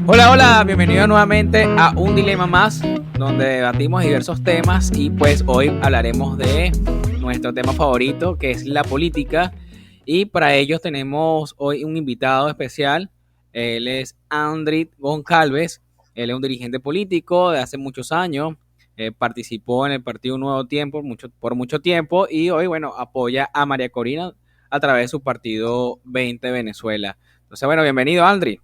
Hola, hola, bienvenido nuevamente a Un Dilema Más, donde debatimos diversos temas y pues hoy hablaremos de nuestro tema favorito, que es la política. Y para ello tenemos hoy un invitado especial. Él es Andrit Goncalves. Él es un dirigente político de hace muchos años. Participó en el partido Nuevo Tiempo por mucho tiempo y hoy, bueno, apoya a María Corina a través de su partido 20 Venezuela. Entonces, bueno, bienvenido, Andrit.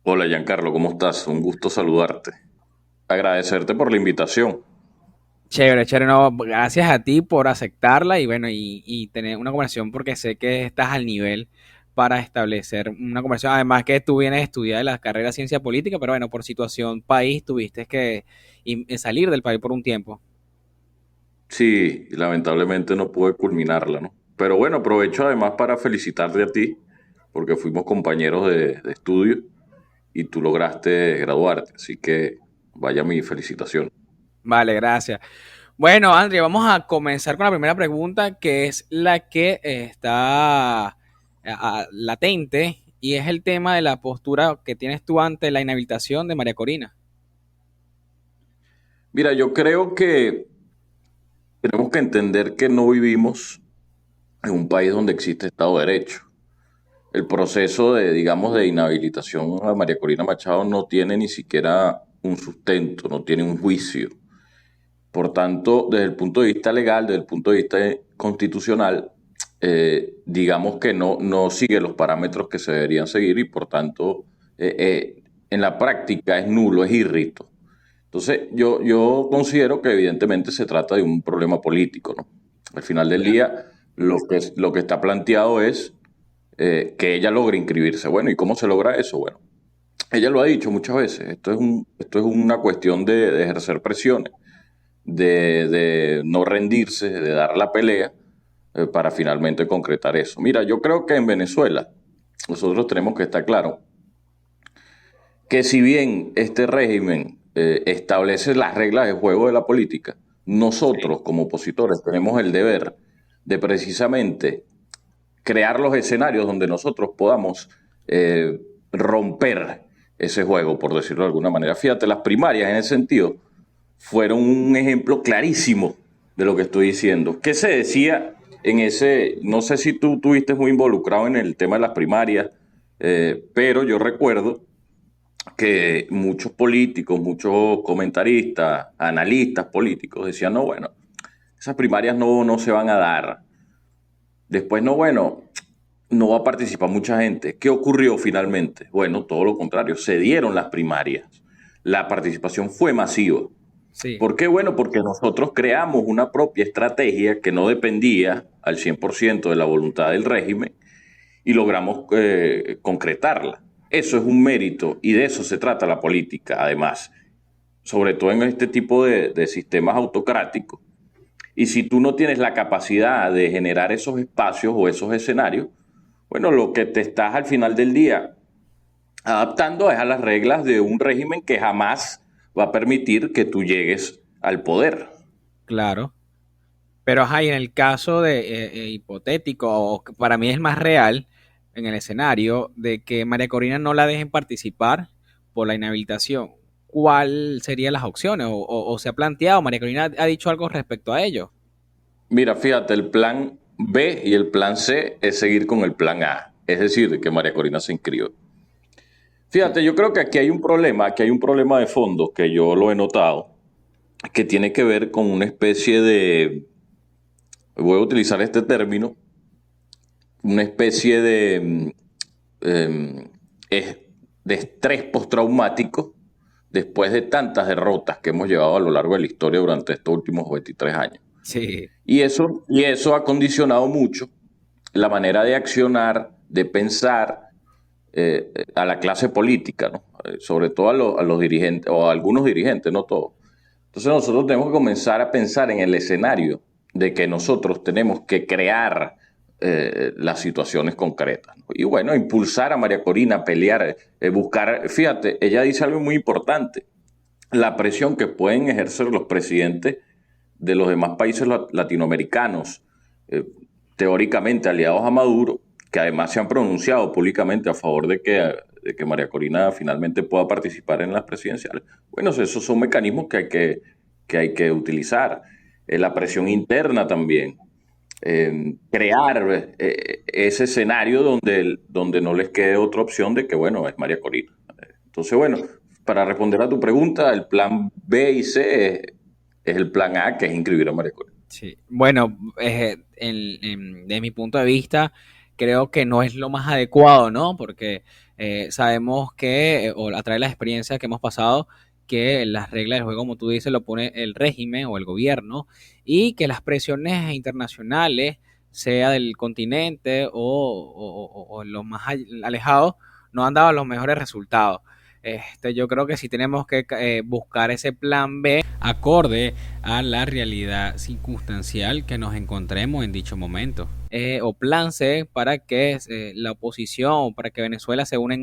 Hola Giancarlo, ¿cómo estás? Un gusto saludarte. Agradecerte por la invitación. Chévere, chévere, no, gracias a ti por aceptarla y bueno, y tener una conversación porque sé que estás al nivel para establecer una conversación. Además que tú vienes a estudiar la carrera de ciencia política, pero bueno, por situación país tuviste que salir del país por un tiempo. Sí, lamentablemente no pude culminarla, ¿no? Pero bueno, aprovecho además para felicitarte a ti, porque fuimos compañeros de estudio y tú lograste graduarte. Así que vaya mi felicitación. Vale, gracias. Bueno, Andrea, vamos a comenzar con la primera pregunta, que es la que está latente y es el tema de la postura que tienes tú ante la inhabilitación de María Corina. Mira, yo creo que tenemos que entender que no vivimos en un país donde existe Estado de Derecho. El proceso de, digamos, de inhabilitación a María Corina Machado no tiene ni siquiera un sustento, no tiene un juicio. Por tanto, desde el punto de vista legal, desde el punto de vista constitucional, digamos que no sigue los parámetros que se deberían seguir y por tanto, en la práctica es nulo, es irrito. Entonces, yo considero que evidentemente se trata de un problema político, ¿no? Al final del Claro. día, lo que está planteado es que ella logre inscribirse. Bueno, ¿y cómo se logra eso? Bueno, ella lo ha dicho muchas veces, esto es una cuestión de ejercer presiones, de no rendirse, de dar la pelea para finalmente concretar eso. Mira, yo creo que en Venezuela nosotros tenemos que estar claro que si bien este régimen establece las reglas de juego de la política, Sí. nosotros como opositores tenemos el deber de precisamente crear los escenarios donde nosotros podamos romper ese juego, por decirlo de alguna manera. Fíjate, las primarias en ese sentido fueron un ejemplo clarísimo de lo que estoy diciendo. ¿Qué se decía en ese? No sé si tú estuviste muy involucrado en el tema de las primarias, pero yo recuerdo que muchos políticos, muchos comentaristas, analistas políticos decían, no, bueno, esas primarias no se van a dar. Después, no, bueno, no va a participar mucha gente. ¿Qué ocurrió finalmente? Bueno, todo lo contrario, se dieron las primarias. La participación fue masiva. Sí. ¿Por qué? Bueno, porque nosotros creamos una propia estrategia que no dependía al 100% de la voluntad del régimen y logramos concretarla. Eso es un mérito y de eso se trata la política, además, sobre todo en este tipo de sistemas autocráticos. Y si tú no tienes la capacidad de generar esos espacios o esos escenarios, bueno, lo que te estás al final del día adaptando es a las reglas de un régimen que jamás va a permitir que tú llegues al poder. Claro. Pero ajá, y en el caso de hipotético, o que para mí es más real, en el escenario de que María Corina no la dejen participar por la inhabilitación, ¿cuál serían las opciones? O se ha planteado, María Corina ha dicho algo respecto a ello. Mira, fíjate, el plan B y el plan C es seguir con el plan A, es decir, que María Corina se inscriba. Sí, Fíjate, yo creo que aquí hay un problema de fondo que yo lo he notado, que tiene que ver con una especie de, voy a utilizar este término, una especie eh, es- de estrés postraumático después de tantas derrotas que hemos llevado a lo largo de la historia durante estos últimos 23 años. sí, Y eso ha condicionado mucho la manera de accionar, de pensar a la clase política, ¿no? Sobre todo a los dirigentes, o a algunos dirigentes, no todos. Entonces nosotros tenemos que comenzar a pensar en el escenario de que nosotros tenemos que crear las situaciones concretas, ¿no? Y bueno, impulsar a María Corina a pelear, buscar, fíjate, ella dice algo muy importante, la presión que pueden ejercer los presidentes de los demás países latinoamericanos, eh, teóricamente aliados a Maduro, que además se han pronunciado públicamente a favor de que María Corina finalmente pueda participar en las presidenciales. Bueno, esos son mecanismos que hay que utilizar. La presión interna también. Crear ese escenario donde no les quede otra opción de que, bueno, es María Corina. Entonces, bueno, para responder a tu pregunta, el plan B y C es el plan A, que es inscribir a María Corina. Sí, bueno, de mi punto de vista, creo que no es lo más adecuado, ¿no? Porque sabemos que, o a través de las experiencias que hemos pasado, que las reglas del juego, como tú dices, lo pone el régimen o el gobierno, y que las presiones internacionales, sea del continente o los más alejados, no han dado los mejores resultados. Yo creo que sí tenemos que buscar ese plan B acorde a la realidad circunstancial que nos encontremos en dicho momento. O plan C para que la oposición, para que Venezuela se una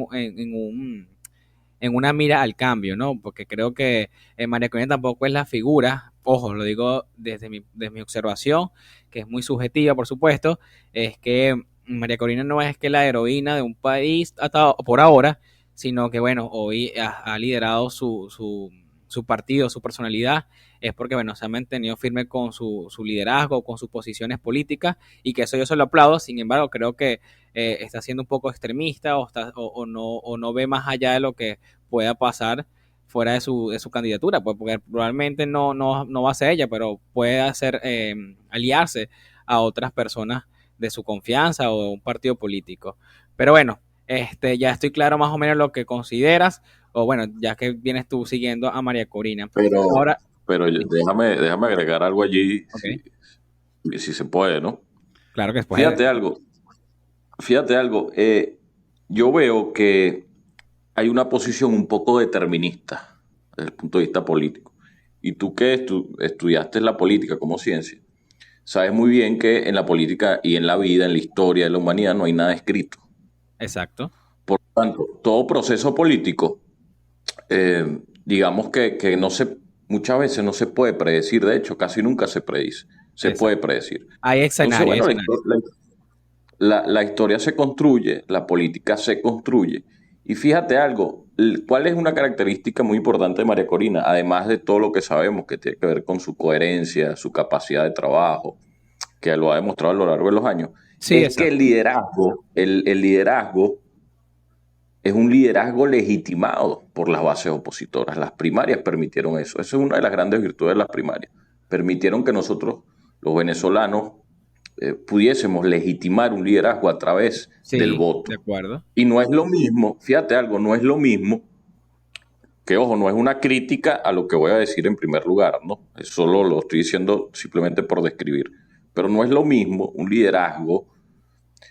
en una mira al cambio, ¿no? Porque creo que María Corina tampoco es la figura, ojo, lo digo desde mi observación, que es muy subjetiva, por supuesto, es que María Corina no es que la heroína de un país hasta por ahora, sino que, bueno, hoy ha liderado su partido, su personalidad, es porque, bueno, se ha mantenido firme con su liderazgo, con sus posiciones políticas, y que eso yo se lo aplaudo. Sin embargo, creo que está siendo un poco extremista o no ve más allá de lo que pueda pasar fuera de su candidatura, pues porque probablemente no va a ser ella, pero puede hacer aliarse a otras personas de su confianza o de un partido político. Pero bueno, ya estoy claro más o menos lo que consideras, o bueno, ya que vienes tú siguiendo a María Corina. Pero, Ahora, pero sí, déjame agregar algo allí, ok, si se puede, ¿no? claro que después. Fíjate algo, fíjate algo. Yo veo que hay una posición un poco determinista desde el punto de vista político. Y tú que estudiaste la política como ciencia, sabes muy bien que en la política y en la vida, en la historia de la humanidad, no hay nada escrito. Exacto. Por lo tanto, todo proceso político, digamos que muchas veces no se puede predecir, de hecho, casi nunca se predice, se puede Exacto. predecir. Hay Entonces, escenario, hay bueno, escenario. la historia se construye, la política se construye. Y fíjate algo, ¿cuál es una característica muy importante de María Corina? Además de todo lo que sabemos que tiene que ver con su coherencia, su capacidad de trabajo, que lo ha demostrado a lo largo de los años, Sí, es que exacto. el liderazgo es un liderazgo legitimado por las bases opositoras. Las primarias permitieron eso. Eso es una de las grandes virtudes de las primarias. Permitieron que nosotros, los venezolanos, pudiésemos legitimar un liderazgo a través del Sí, voto. de acuerdo. Y no es lo mismo, fíjate algo, no es lo mismo que, ojo, no es una crítica a lo que voy a decir en primer lugar, ¿no? Eso lo estoy diciendo simplemente por describir. Pero no es lo mismo un liderazgo,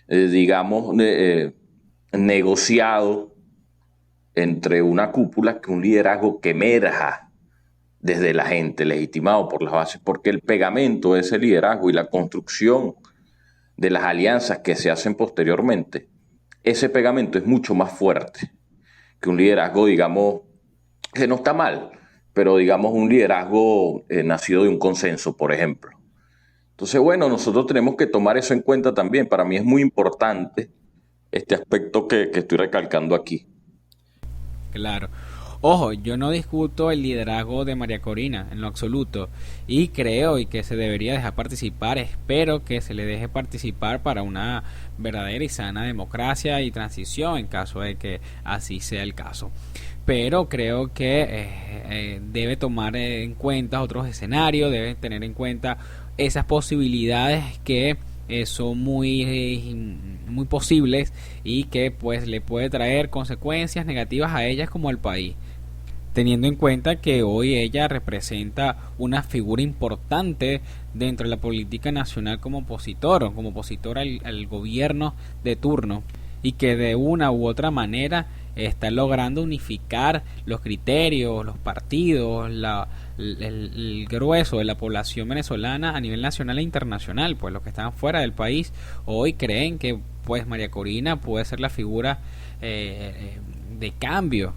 digamos, negociado entre una cúpula que un liderazgo que emerja desde la gente, legitimado por las bases, porque el pegamento de ese liderazgo y la construcción de las alianzas que se hacen posteriormente, ese pegamento es mucho más fuerte que un liderazgo, digamos, que no está mal, pero digamos un liderazgo nacido de un consenso, por ejemplo. Entonces, bueno, nosotros tenemos que tomar eso en cuenta también. Para mí es muy importante este aspecto que estoy recalcando aquí. Claro. Ojo, yo no discuto el liderazgo de María Corina en lo absoluto y creo y que se debería dejar participar, espero que se le deje participar para una verdadera y sana democracia y transición en caso de que así sea el caso. Pero creo que debe tomar en cuenta otros escenarios, debe tener en cuenta esas posibilidades que son muy posibles y que pues le puede traer consecuencias negativas a ellas como al país, teniendo en cuenta que hoy ella representa una figura importante dentro de la política nacional como opositor al gobierno de turno, y que de una u otra manera está logrando unificar los criterios, los partidos, el grueso de la población venezolana a nivel nacional e internacional. Pues los que están fuera del país hoy creen que pues María Corina puede ser la figura de cambio,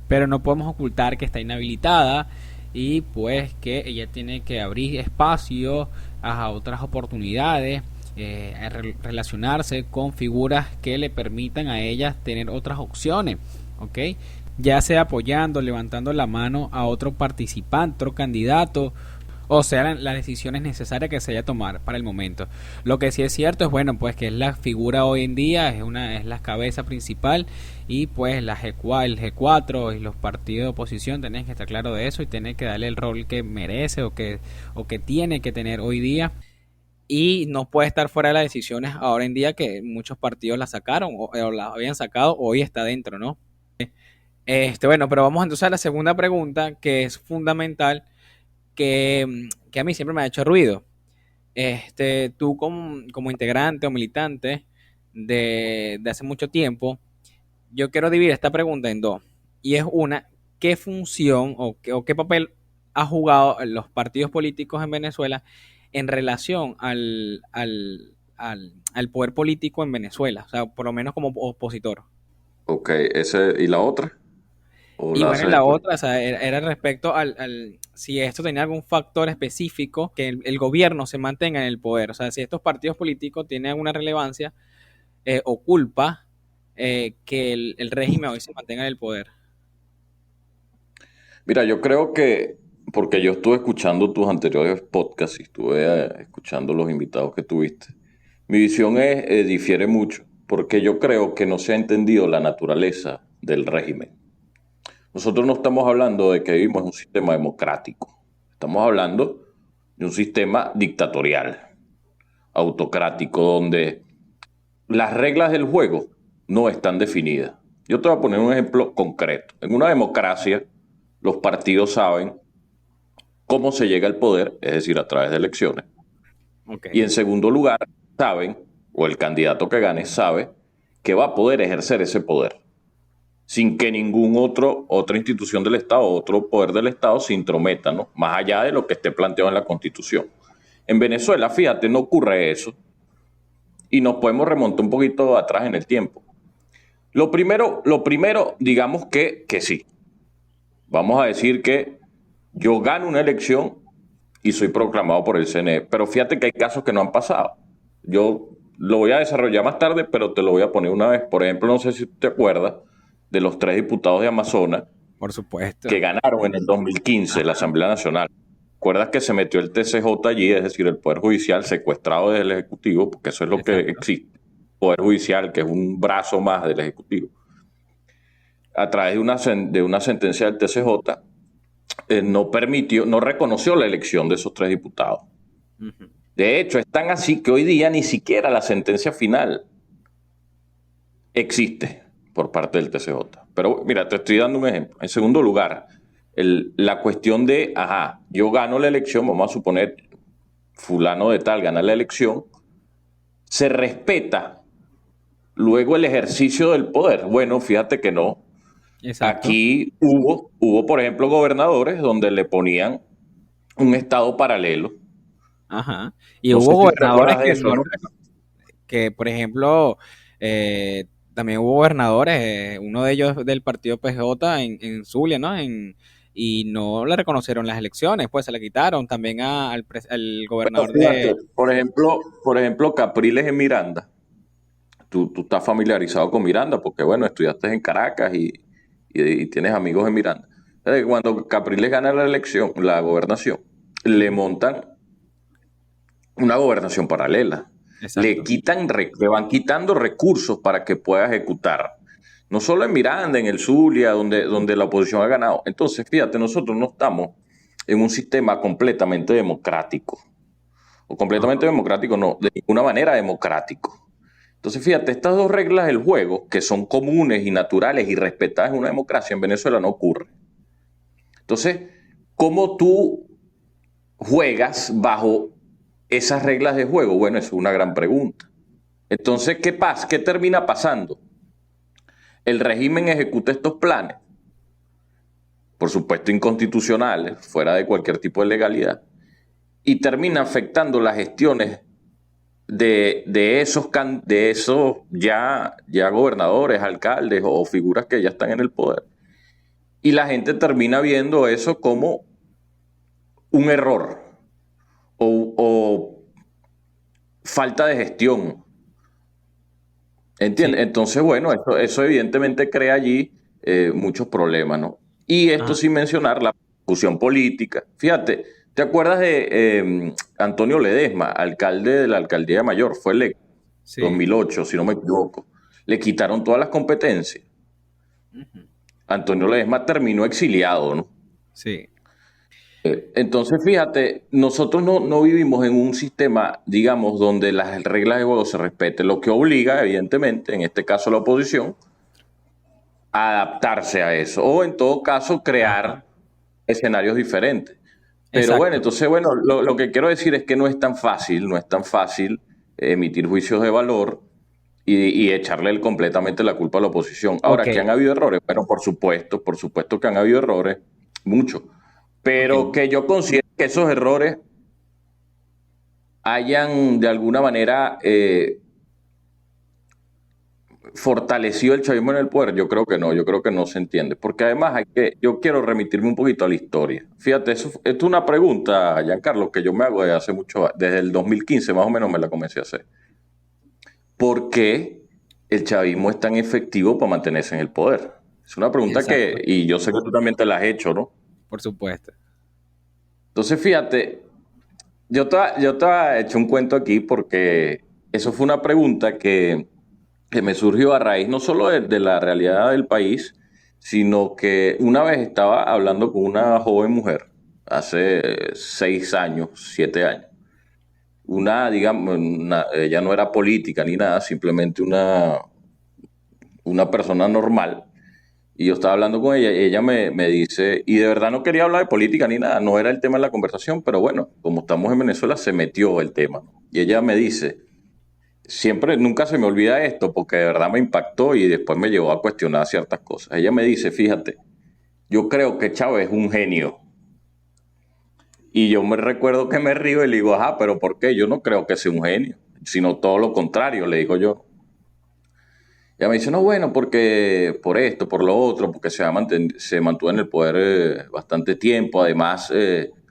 pero no podemos ocultar que está inhabilitada y pues que ella tiene que abrir espacio a otras oportunidades relacionarse con figuras que le permitan a ellas tener otras opciones, ¿ok? Ya sea apoyando, levantando la mano a otro participante, otro candidato, o sea, las decisiones necesarias que se haya tomar para el momento. Lo que sí es cierto es, bueno, pues que es la figura hoy en día, es la cabeza principal, y pues el G4 y los partidos de oposición tienen que estar claros de eso y tienen que darle el rol que merece o que tiene que tener hoy día, y no puede estar fuera de las decisiones ahora en día que muchos partidos la sacaron o la habían sacado, hoy está dentro, ¿no? Bueno, pero vamos entonces a la segunda pregunta, que es fundamental, que a mí siempre me ha hecho ruido. Tú como integrante o militante de hace mucho tiempo, yo quiero dividir esta pregunta en dos. Y es una, ¿qué función o qué papel ha jugado los partidos políticos en Venezuela en relación al poder político en Venezuela? O sea, por lo menos como opositor. Ok, ¿y la otra? ¿O Y la bueno, haces la después? otra, o sea, era respecto si esto tenía algún factor específico que el gobierno se mantenga en el poder. O sea, si estos partidos políticos tienen alguna relevancia o culpa que el régimen hoy se mantenga en el poder. Mira, yo creo que, porque yo estuve escuchando tus anteriores podcasts y estuve escuchando los invitados que tuviste, mi visión difiere mucho, porque yo creo que no se ha entendido la naturaleza del régimen. Nosotros no estamos hablando de que vivimos en un sistema democrático, estamos hablando de un sistema dictatorial, autocrático, donde las reglas del juego no están definidas. Yo te voy a poner un ejemplo concreto. En una democracia, los partidos saben cómo se llega al poder, es decir, a través de elecciones. Ok, Y en segundo lugar, saben, o el candidato que gane sabe, que va a poder ejercer ese poder sin que otra institución del Estado, otro poder del Estado se intrometa, ¿no? Más allá de lo que esté planteado en la Constitución. En Venezuela, fíjate, no ocurre eso y nos podemos remontar un poquito atrás en el tiempo. Lo primero, digamos que sí. Vamos a decir que yo gano una elección y soy proclamado por el CNE, pero fíjate que hay casos que no han pasado. Yo lo voy a desarrollar más tarde, pero te lo voy a poner una vez. Por ejemplo, no sé si te acuerdas de los 3 diputados de Amazonas por supuesto. que ganaron en el 2015 la Ajá, Asamblea Nacional. ¿Recuerdas que se metió el TCJ allí, es decir, el Poder Judicial secuestrado desde el Ejecutivo, porque eso es lo que exacto. existe? Poder Judicial, que es un brazo más del Ejecutivo. A través de una sentencia del TCJ, no reconoció la elección de esos 3 diputados. Ujú. De hecho, es tan así que hoy día ni siquiera la sentencia final existe por parte del TCJ. Pero mira, te estoy dando un ejemplo. En segundo lugar, la cuestión de, yo gano la elección, vamos a suponer, fulano de tal gana la elección, se respeta luego el ejercicio del poder. Bueno, fíjate que no. Exacto. Aquí hubo, por ejemplo, gobernadores donde le ponían un estado paralelo. Ajá. Y No hubo sé si te gobernadores acuerdas de que eso, no, ¿no? que por ejemplo, también hubo gobernadores, uno de ellos del partido PJ en Zulia, ¿no? Y no le reconocieron las elecciones, pues se le quitaron también al Bueno, gobernador fíjate, de... por ejemplo, Capriles en Miranda. Tú estás familiarizado con Miranda porque, bueno, estudiaste en Caracas y tienes amigos en Miranda. Cuando Capriles gana la elección, la gobernación, le Ujú, montan una gobernación paralela. exacto. Le van quitando recursos para que pueda ejecutar. No solo en Miranda, en el Zulia, donde la oposición ha ganado. Entonces, fíjate, nosotros no estamos en un sistema completamente democrático. O completamente Ajá. democrático, no, de ninguna manera democrático. Entonces, fíjate, estas dos reglas del juego, que son comunes y naturales y respetadas en una democracia, en Venezuela no ocurre. Entonces, ¿cómo tú juegas bajo esas reglas de juego? Bueno, es una gran pregunta. Entonces, ¿qué pasa? ¿Qué termina pasando? El régimen ejecuta estos planes, por supuesto inconstitucionales, fuera de cualquier tipo de legalidad, y termina afectando las gestiones de esos ya gobernadores, alcaldes o figuras que ya están en el poder. Y la gente termina viendo eso como un error o falta de gestión. ¿Entiendes? Sí. Entonces, bueno, eso evidentemente crea allí muchos problemas, ¿no? Y esto Ajá. sin mencionar la discusión política. Fíjate, ¿te acuerdas de Antonio Ledesma, alcalde de la alcaldía de Mayor? Fue electo en Sí. 2008, si no me equivoco. Le quitaron todas las competencias. Ujú. Antonio Ledesma terminó exiliado, ¿no? Sí. Entonces, fíjate, nosotros no vivimos en un sistema, digamos, donde las reglas de juego se respeten, lo que obliga, evidentemente, en este caso a la oposición, a adaptarse a eso, o en todo caso, Ajá. crear escenarios diferentes. Pero bueno, Exacto. entonces, bueno, lo que quiero decir es que no es tan fácil, no es tan fácil emitir juicios de valor y echarle completamente la culpa a la oposición. Ok. Ahora, ¿que han habido errores? Bueno, por supuesto que han habido errores, muchos, Ok. pero que yo considero que esos errores hayan de alguna manera fortalecido el chavismo en el poder, yo creo que no se entiende, porque además yo quiero remitirme un poquito a la historia. Fíjate, esto es una pregunta, Giancarlo, que yo me hago desde hace mucho, desde el 2015 más o menos me la comencé a hacer. ¿Por qué el chavismo es tan efectivo para mantenerse en el poder? Es una pregunta Exacto. y yo sé que tú también te la has hecho, ¿no? Por supuesto. Entonces, fíjate, yo te he hecho un cuento aquí porque eso fue una pregunta que me surgió a raíz no solo de la realidad del país, sino que una vez estaba hablando con una joven mujer, hace 6 años, 7 años. Digamos, ella no era política ni nada, simplemente una persona normal. Y yo estaba hablando con ella y ella me dice, y de verdad no quería hablar de política ni nada, no era el tema de la conversación, pero bueno, como estamos en Venezuela, se metió el tema. Y ella me dice, siempre, nunca se me olvida esto porque de verdad me impactó y después me llevó a cuestionar ciertas cosas. Ella me dice, fíjate, yo creo que Chávez es un genio. Y yo me recuerdo que me río y le digo, ajá, pero ¿por qué? Yo no creo que sea un genio, sino todo lo contrario, le digo yo. Ella me dice, no, bueno, porque por esto, por lo otro, porque se mantuvo en el poder bastante tiempo, además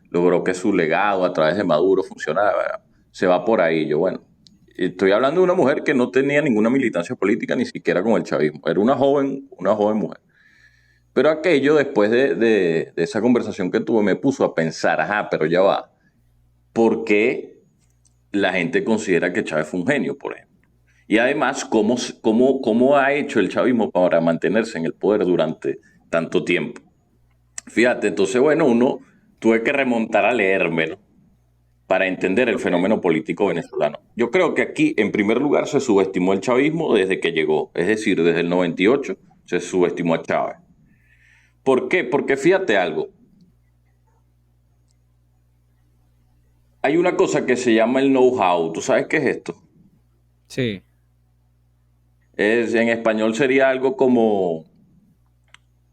logró que su legado a través de Maduro funcionara, se va por ahí. Yo, bueno, estoy hablando de una mujer que no tenía ninguna militancia política, ni siquiera con el chavismo, era una joven mujer. Pero aquello, después de esa conversación que tuve, me puso a pensar, ajá, pero ya va, ¿por qué la gente considera que Chávez fue un genio, por ejemplo? Y además, ¿cómo ha hecho el chavismo para mantenerse en el poder durante tanto tiempo? Fíjate, entonces, bueno, tuve que remontar a leerme, ¿no? Para entender el Ok. fenómeno político venezolano. Yo creo que aquí, en primer lugar, se subestimó el chavismo desde que llegó, es decir, desde el 98 se subestimó a Chávez. ¿Por qué? Porque fíjate algo, hay una cosa que se llama el know-how, ¿tú sabes qué es esto? Sí. En español sería algo como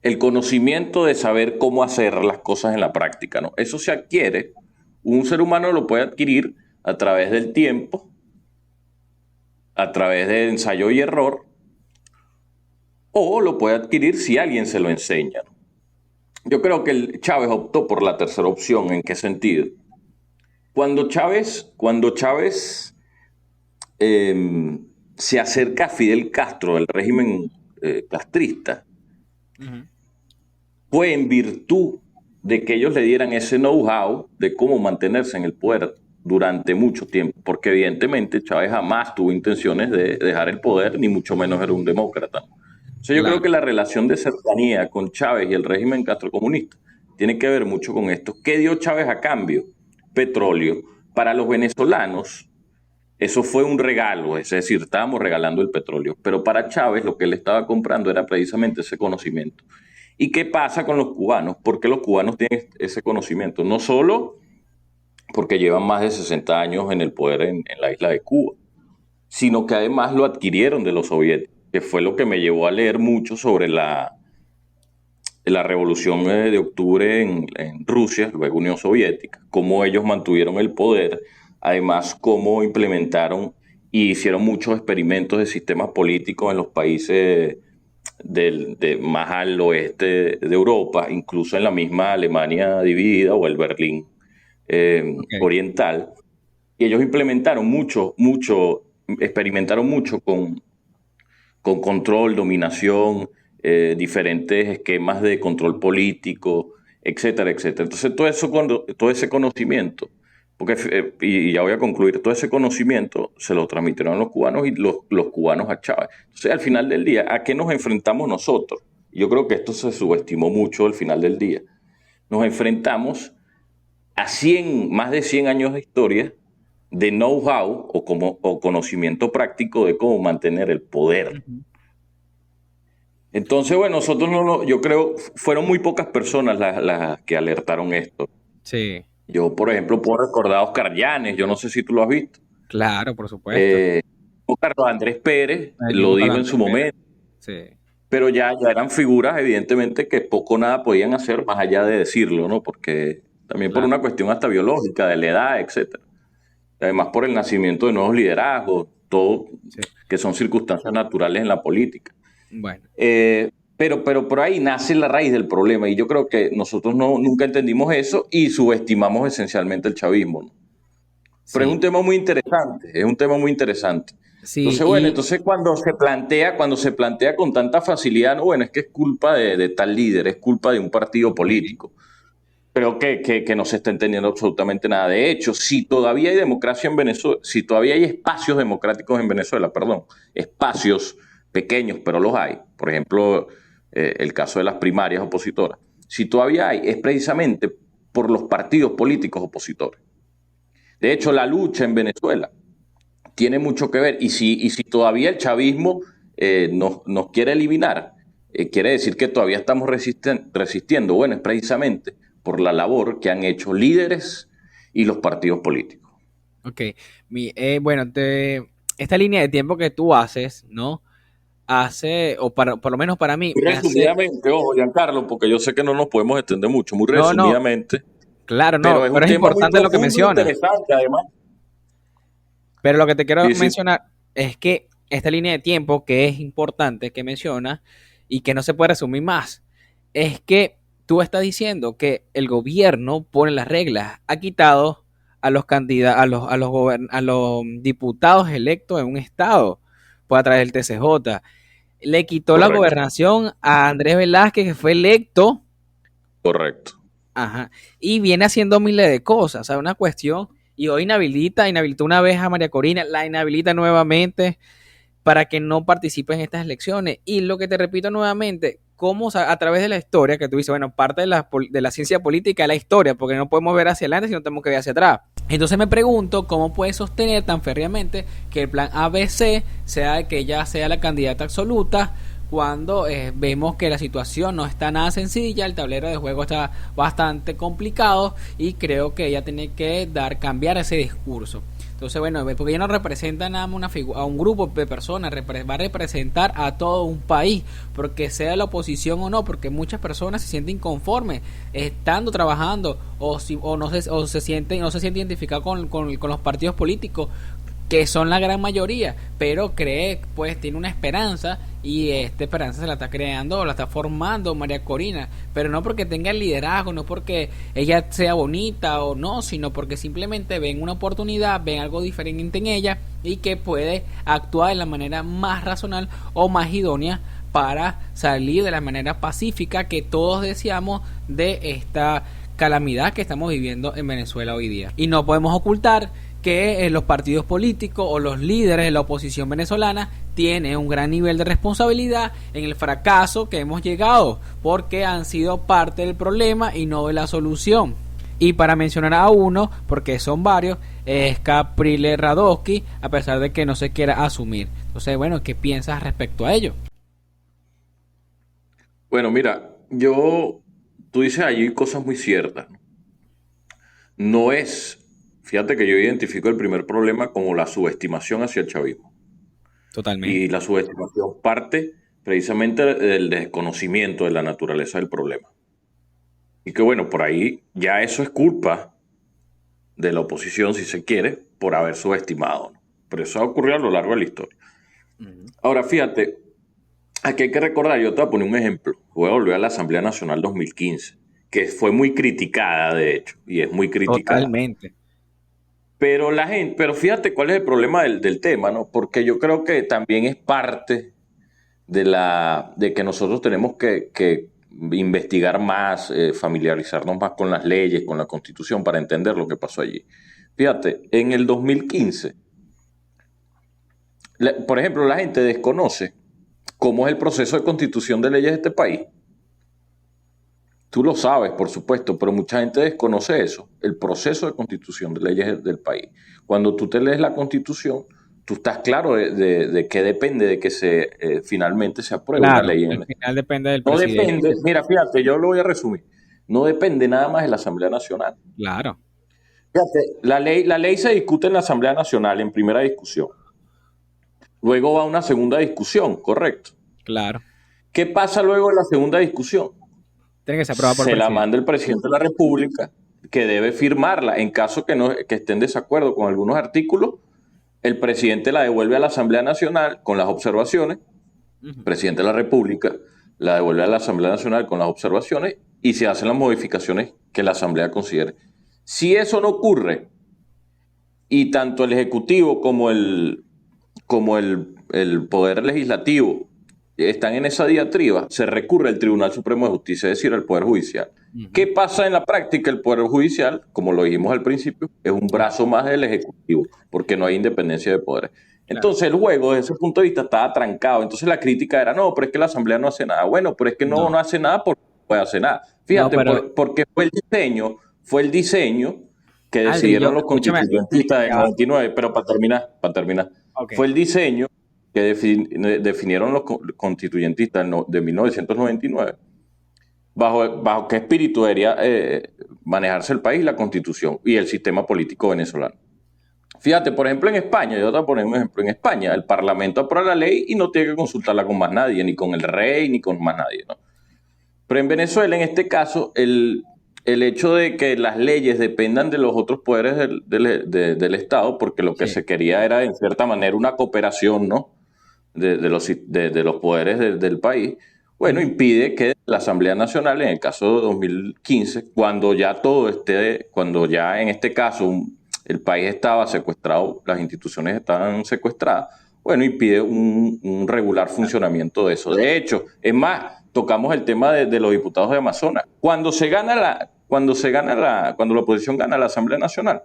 el conocimiento de saber cómo hacer las cosas en la práctica, ¿no? Eso se adquiere, un ser humano lo puede adquirir a través del tiempo, a través de ensayo y error, o lo puede adquirir si alguien se lo enseña, ¿no? Yo creo que Chávez optó por la tercera opción. ¿En qué sentido? Cuando Chávez se acerca a Fidel Castro del régimen castrista, Ujú. fue en virtud de que ellos le dieran ese know-how de cómo mantenerse en el poder durante mucho tiempo, porque evidentemente Chávez jamás tuvo intenciones de dejar el poder, ni mucho menos era un demócrata. Entonces yo creo Claro. que la relación de cercanía con Chávez y el régimen castrocomunista tiene que ver mucho con esto. ¿Qué dio Chávez a cambio? Petróleo. Para los venezolanos, eso fue un regalo, es decir, estábamos regalando el petróleo, pero para Chávez lo que él estaba comprando era precisamente ese conocimiento. ¿Y qué pasa con los cubanos? ¿Por qué los cubanos tienen ese conocimiento? No solo porque llevan más de 60 años en el poder en la isla de Cuba, sino que además lo adquirieron de los soviéticos, que fue lo que me llevó a leer mucho sobre la revolución de octubre en Rusia, luego Unión Soviética, cómo ellos mantuvieron el poder, además cómo implementaron y hicieron muchos experimentos de sistemas políticos en los países más al oeste de Europa, incluso en la misma Alemania dividida o el Berlín Ok. oriental. Y ellos experimentaron mucho con control, dominación, diferentes esquemas de control político, etcétera, etcétera. Entonces, todo ese conocimiento, y ya voy a concluir, todo ese conocimiento se lo transmitieron a los cubanos y los cubanos a Chávez. Entonces, al final del día, ¿a qué nos enfrentamos nosotros? Yo creo que esto se subestimó mucho al final del día. Nos enfrentamos a más de 100 años de historia de know-how o conocimiento práctico de cómo mantener el poder. Ujú. Entonces, bueno, nosotros yo creo, fueron muy pocas personas las que alertaron esto. Sí, Yo, por ejemplo, puedo recordar a Oscar Llanes, yo no sé si tú lo has visto. claro, por supuesto. Eh, Carlos Andrés Pérez El lo mismo dijo en Calante su Pérez. momento, Sí, pero ya eran figuras, evidentemente, que poco o nada podían hacer más allá de decirlo, ¿no? Porque también por claro. una cuestión hasta biológica, de la edad, etcétera. Además, por el nacimiento de nuevos liderazgos, todo Sí. que son circunstancias naturales en la política. Bueno, Pero por ahí nace la raíz del problema y yo creo que nosotros nunca entendimos eso y subestimamos esencialmente el chavismo, ¿no? Pero es sí, un tema muy interesante, es un tema muy interesante. sí, Entonces, bueno, y entonces cuando se plantea con tanta facilidad, no, bueno, es que es culpa de tal líder, es culpa de un partido sí, político. Creo que no se está entendiendo absolutamente nada. De hecho, si todavía hay democracia en Venezuela, si todavía hay espacios democráticos en Venezuela, perdón, espacios pequeños, pero los hay. Por ejemplo, el caso de las primarias opositoras. Si todavía hay, es precisamente por los partidos políticos opositores. De hecho, la lucha en Venezuela tiene mucho que ver. Y si todavía el chavismo nos quiere eliminar, quiere decir que todavía estamos resistiendo. Bueno, es precisamente por la labor que han hecho líderes y los partidos políticos. ok. Bueno, esta línea de tiempo que tú haces, ¿no? Por lo menos para mí, Muy me hace. resumidamente, ojo, Giancarlo, porque yo sé que no nos podemos extender mucho, muy No, no, resumidamente, claro, pero no, es un pero es tema muy importante lo que profundo e mencionas. interesante, además. Pero lo que te quiero Sí, sí, mencionar es que esta línea de tiempo que es importante que mencionas y que no se puede resumir más, es que tú estás diciendo que el gobierno pone las reglas, ha quitado a los candidatos, a los diputados electos en un estado por a través del TCJ. Le quitó la correcto, gobernación a Andrés Velázquez, que fue electo. correcto. Ajá. Y viene haciendo miles de cosas, o sea, una cuestión. Y hoy inhabilitó una vez a María Corina, la inhabilita nuevamente para que no participe en estas elecciones. Y lo que te repito nuevamente, cómo a través de la historia, que tú dices, bueno, parte de la ciencia política es la historia, porque no podemos ver hacia adelante, sino tenemos que ver hacia atrás. Entonces me pregunto cómo puede sostener tan férreamente que el plan ABC sea que ella sea la candidata absoluta cuando vemos que la situación no está nada sencilla, el tablero de juego está bastante complicado y creo que ella tiene que cambiar ese discurso. Entonces, bueno, porque ella no representa nada más a un grupo de personas, va a representar a todo un país, porque sea la oposición o no, porque muchas personas se sienten inconformes estando trabajando o se sienten identificados con los partidos políticos que son la gran mayoría, pero tiene una esperanza y esta esperanza se la está creando o la está formando María Corina, pero no porque tenga el liderazgo, no porque ella sea bonita o no, sino porque simplemente ven una oportunidad, ven algo diferente en ella y que puede actuar de la manera más racional o más idónea para salir de la manera pacífica que todos deseamos de esta calamidad que estamos viviendo en Venezuela hoy día. Y no podemos ocultar que los partidos políticos o los líderes de la oposición venezolana tienen un gran nivel de responsabilidad en el fracaso que hemos llegado, porque han sido parte del problema y no de la solución. Y para mencionar a uno, porque son varios, es Caprile Radowski, a pesar de que no se quiera asumir. Entonces, bueno, ¿qué piensas respecto a ello? Bueno, mira, tú dices allí cosas muy ciertas. No es, fíjate que yo identifico el primer problema como la subestimación hacia el chavismo. Y Totalmente. la subestimación parte precisamente del desconocimiento de la naturaleza del problema. Y que bueno, por ahí ya eso es culpa de la oposición, si se quiere, por haber subestimado, ¿no? Pero eso ha ocurrido a lo largo de la historia. Uh-huh. Ahora, fíjate, aquí hay que recordar, yo te voy a poner un ejemplo. Voy a volver a la Asamblea Nacional 2015, que fue muy criticada, de hecho, y es muy criticada. Totalmente. Pero pero fíjate cuál es el problema del tema, ¿no? Porque yo creo que también es parte de que nosotros tenemos que investigar más, familiarizarnos más con las leyes, con la Constitución, para entender lo que pasó allí. Fíjate, en el 2015, por ejemplo, la gente desconoce cómo es el proceso de constitución de leyes de este país. Tú lo sabes, por supuesto, pero mucha gente desconoce eso, el proceso de constitución de leyes del país. Cuando tú te lees la Constitución, tú estás claro de qué depende de que finalmente se apruebe una Claro, ley. al final depende del No presidente. depende, mira, fíjate, yo lo voy a resumir. No depende nada más de la Asamblea Nacional. Claro, Fíjate, la ley se discute en la Asamblea Nacional en primera discusión. Luego va una segunda discusión, correcto. claro. ¿Qué pasa luego en la segunda discusión? Tiene que ser aprobado por el Se la presidente. manda el presidente de la República, que debe firmarla. En caso que esté en desacuerdo con algunos artículos, el presidente la devuelve a la Asamblea Nacional con las observaciones. El Ujú. presidente de la República la devuelve a la Asamblea Nacional con las observaciones y se hacen las modificaciones que la Asamblea considere. Si eso no ocurre y tanto el Ejecutivo como el Poder Legislativo están en esa diatriba, se recurre al Tribunal Supremo de Justicia, es decir, al Poder Judicial. Ujú. ¿Qué pasa en la práctica? El Poder Judicial, como lo dijimos al principio, es un brazo más del Ejecutivo, porque no hay independencia de poderes. Claro. Entonces el juego, desde ese punto de vista, estaba trancado. Entonces la crítica era, no, pero es que la Asamblea no hace nada. Bueno, pero es que no No, hace nada porque no puede hacer nada. no, Fíjate, pero porque fue el diseño que Aldri, decidieron los escúchame, constituyentistas del ya va. 99, pero para terminar, Ok, fue el diseño que definieron los constituyentistas de 1999, bajo qué espíritu debería manejarse el país, la constitución y el sistema político venezolano. Fíjate, por ejemplo, en España, yo te voy a poner un ejemplo, en España el Parlamento aprueba la ley y no tiene que consultarla con más nadie, ni con el rey, ni con más nadie, ¿no? Pero en Venezuela, en este caso, el hecho de que las leyes dependan de los otros poderes del Estado, porque lo que sí. se quería era, en cierta manera, una cooperación, ¿no? De los poderes del país, bueno, Ujú. impide que la Asamblea Nacional, en el caso de 2015, cuando ya en este caso el país estaba secuestrado, las instituciones estaban secuestradas, bueno, impide un regular funcionamiento de eso. De hecho, es más, tocamos el tema de los diputados de Amazonas. Cuando la oposición gana la Asamblea Nacional,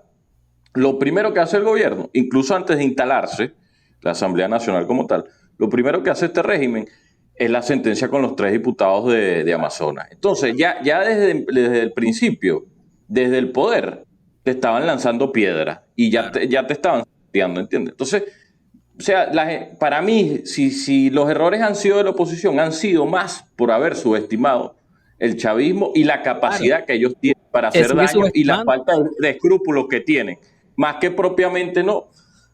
lo primero que hace el gobierno, incluso antes de instalarse la Asamblea Nacional como tal, lo primero que hace este régimen es la sentencia con los 3 diputados de Amazonas. Entonces, ya desde el principio, desde el poder, te estaban lanzando piedras y ya Claro. ya te estaban sateando, ¿entiendes? Entonces, o sea, para mí, si los errores han sido de la oposición, han sido más por haber subestimado el chavismo y la Claro. capacidad que ellos tienen para Se hacer sigue daño y la subestimando. falta de escrúpulos que tienen, más que propiamente no.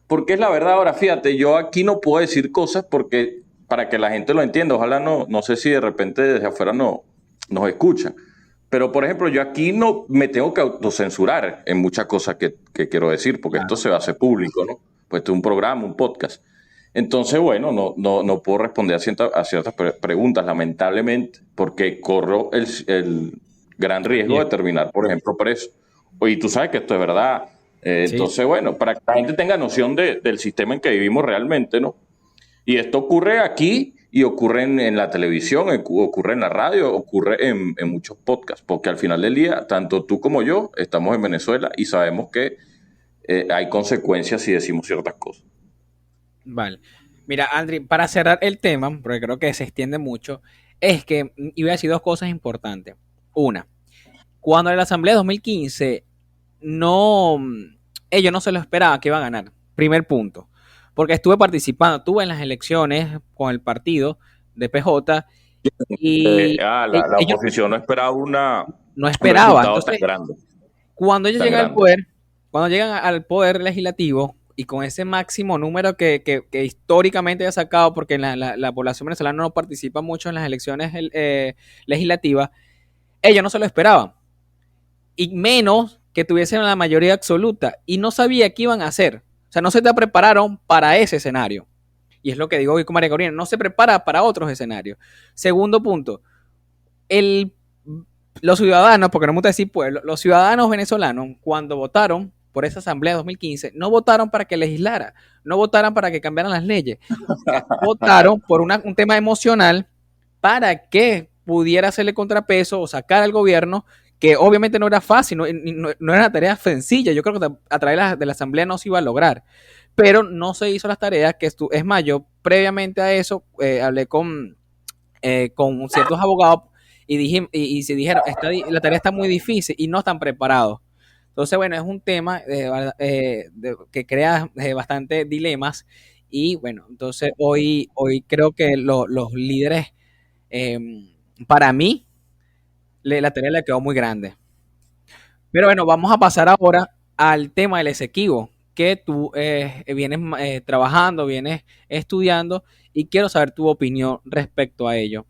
Porque es la verdad, ahora fíjate, yo aquí no puedo decir cosas porque para que la gente lo entienda, ojalá no sé si de repente desde afuera nos escuchan. Pero, por ejemplo, yo aquí no me tengo que autocensurar en muchas cosas que quiero decir, porque esto Claro. se va a hacer público, ¿no? Pues esto es un programa, un podcast. Entonces, bueno, no puedo responder a ciertas preguntas, lamentablemente, porque corro el gran riesgo de Bien. terminar, por ejemplo, preso. Y tú sabes que esto es verdad. Sí, Entonces, bueno, para que la gente tenga noción del sistema en que vivimos realmente, ¿no? Y esto ocurre aquí y ocurre en la televisión, ocurre en la radio, ocurre en muchos podcasts, porque al final del día, tanto tú como yo estamos en Venezuela y sabemos que hay consecuencias si decimos ciertas cosas. vale. Mira, Andri, para cerrar el tema, porque creo que se extiende mucho, es que iba a decir dos cosas importantes. Una, cuando en la Asamblea de 2015 no, ellos no se lo esperaban que iba a ganar. Primer punto. Porque estuve en las elecciones con el partido de PJ y La ellos oposición no esperaba no un esperaban. resultado tan Entonces, grande, cuando ellos tan llegan al grande. poder, cuando llegan al poder legislativo y con ese máximo número que históricamente ha sacado, porque la población venezolana no participa mucho en las elecciones legislativas, ellos no se lo esperaban. Y menos que tuviesen la mayoría absoluta. Y no sabía qué iban a hacer. O sea, no se te prepararon para ese escenario. Y es lo que digo hoy con María Corina, no se prepara para otros escenarios. Segundo punto, el, los ciudadanos, porque no me gusta decir pueblo, los ciudadanos venezolanos, cuando votaron por esa asamblea de 2015, no votaron para que legislara, no votaron para que cambiaran las leyes, votaron por un tema emocional para que pudiera hacerle contrapeso o sacar al gobierno, que obviamente no era fácil, no era una tarea sencilla. Yo creo que a través de la asamblea no se iba a lograr, pero no se hizo las tareas. Es más, yo previamente a eso hablé con ciertos abogados y se dijeron, la tarea está muy difícil y no están preparados. Entonces, bueno, es un tema que crea bastante dilemas y bueno, entonces hoy creo que los líderes, eh, para mí, la tarea le quedó muy grande. Pero bueno, vamos a pasar ahora al tema del Esequibo, que tú vienes trabajando, vienes estudiando y quiero saber tu opinión respecto a ello.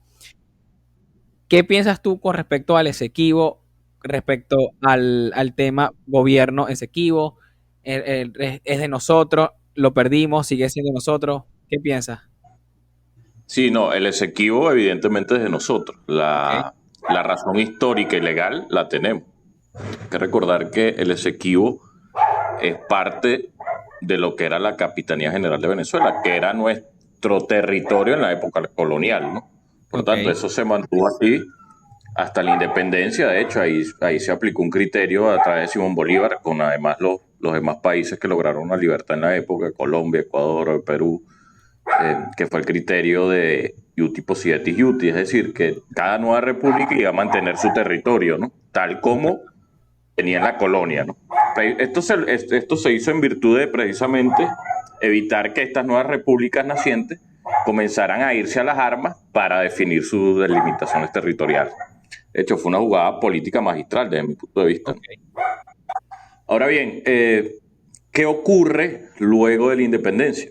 ¿Qué piensas tú con respecto al Esequibo, respecto al tema gobierno Esequibo? Es de nosotros, lo perdimos, sigue siendo de nosotros. ¿Qué piensas? Sí, no, el Esequibo evidentemente es de nosotros. Okay. La razón histórica y legal la tenemos. Hay que recordar que el Esequibo es parte de lo que era la Capitanía General de Venezuela, que era nuestro territorio en la época colonial, ¿no? Por tanto, eso se mantuvo así hasta la independencia. De hecho, ahí se aplicó un criterio a través de Simón Bolívar, con además los demás países que lograron la libertad en la época, Colombia, Ecuador, Perú, que fue el criterio de iuti possidetis iuti, es decir, que cada nueva república iba a mantener su territorio, ¿no? Tal como tenía en la colonia, ¿no? Esto se hizo en virtud de precisamente evitar que estas nuevas repúblicas nacientes comenzaran a irse a las armas para definir sus delimitaciones territoriales. De hecho, fue una jugada política magistral desde mi punto de vista. Okay. Ahora bien, ¿qué ocurre luego de la independencia?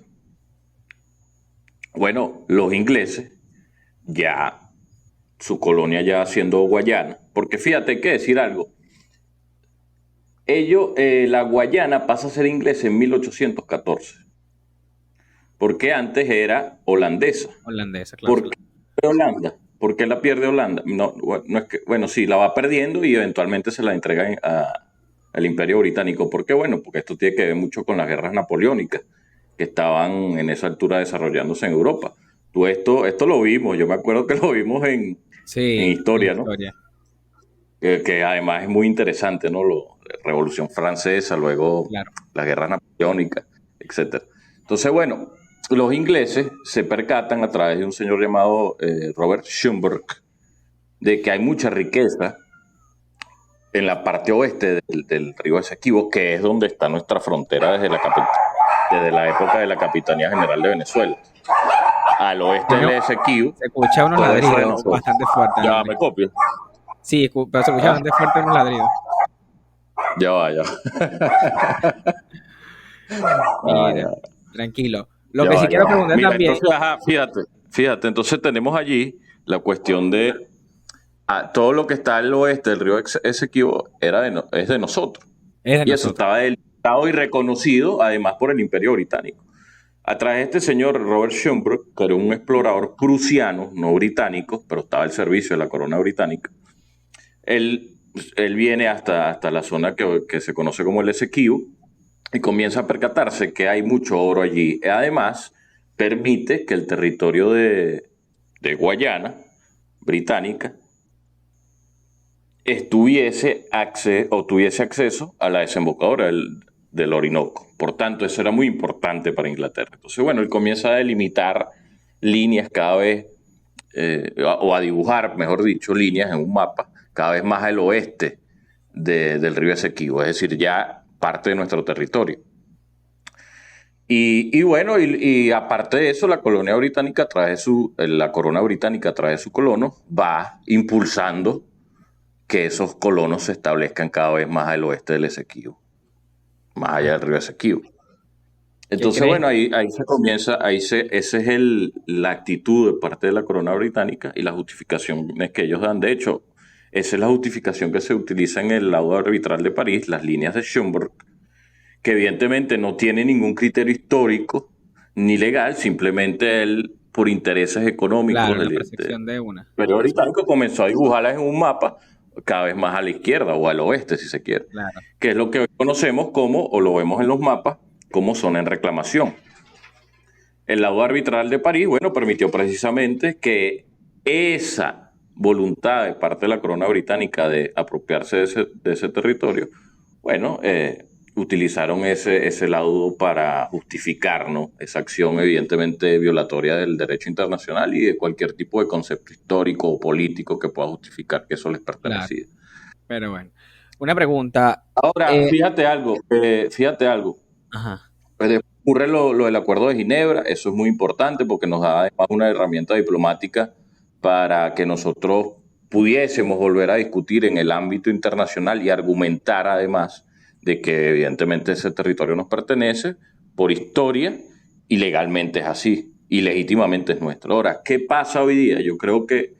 Bueno, los ingleses, ya su colonia ya siendo Guayana, porque fíjate, hay que decir algo. La Guayana pasa a ser inglesa en 1814, porque antes era holandesa. Holandesa, claro. ¿Por qué Holanda? ¿Por qué la pierde Holanda? No es que, bueno, sí, la va perdiendo y eventualmente se la entrega al Imperio Británico. ¿Por qué? Bueno, porque esto tiene que ver mucho con las guerras napoleónicas que estaban en esa altura desarrollándose en Europa. Esto lo vimos, yo me acuerdo que lo vimos en historia, ¿no? Que además es muy interesante, ¿no? La Revolución Francesa, luego la guerra napoleónica, etc. Entonces, bueno, los ingleses se percatan a través de un señor llamado Robert Schomburg de que hay mucha riqueza en la parte oeste del río Esequibo, que es donde está nuestra frontera desde la época de la Capitanía General de Venezuela. Al oeste del Esequibo. Se escucha unos ladridos bastante fuertes. Ya me copio. Sí, pero se escucha bastante fuerte unos ladridos. Ya va. Mira, tranquilo. Lo que sí quiero preguntar también. Entonces, fíjate, entonces tenemos allí la cuestión de todo lo que está al oeste del río Esequibo es de nosotros. Eso estaba delimitado y reconocido además por el Imperio Británico. A través de este señor Robert Schomburg, que era un explorador prusiano, no británico, pero estaba al servicio de la corona británica, él viene hasta la zona que se conoce como el Esequibo y comienza a percatarse que hay mucho oro allí. Además, permite que el territorio de Guayana británica tuviese acceso a la desembocadura del Orinoco. Por tanto, eso era muy importante para Inglaterra. Entonces, bueno, él comienza a delimitar líneas cada vez, o a dibujar, mejor dicho, líneas en un mapa cada vez más al oeste del río Esequibo, es decir, ya parte de nuestro territorio. Y bueno, y aparte de eso, la corona británica a través de su colono va impulsando que esos colonos se establezcan cada vez más al oeste del Esequibo, más allá del río Esequibo. Entonces, bueno, ahí se comienza, esa es la actitud de parte de la corona británica y las justificaciones que ellos dan. De hecho, esa es la justificación que se utiliza en el laudo arbitral de París, las líneas de Schomburg, que evidentemente no tiene ningún criterio histórico ni legal, simplemente él, por intereses económicos, la percepción de una. El Imperio Británico comenzó a dibujarlas en un mapa cada vez más a la izquierda o al oeste, si se quiere, Claro. que es lo que hoy conocemos como, o lo vemos en los mapas, como zona en reclamación. El laudo arbitral de París, bueno, permitió precisamente que esa voluntad de parte de la corona británica de apropiarse de ese territorio, bueno, utilizaron ese laudo para justificar, ¿no?, esa acción evidentemente violatoria del derecho internacional y de cualquier tipo de concepto histórico o político que pueda justificar que eso les Claro, pertenecía. pero bueno. Una pregunta. Ahora, eh, fíjate algo. ajá, Pues ocurre lo del Acuerdo de Ginebra, eso es muy importante porque nos da además una herramienta diplomática para que nosotros pudiésemos volver a discutir en el ámbito internacional y argumentar además de que evidentemente ese territorio nos pertenece por historia y legalmente es así y legítimamente es nuestro. Ahora, ¿qué pasa hoy día? Yo creo que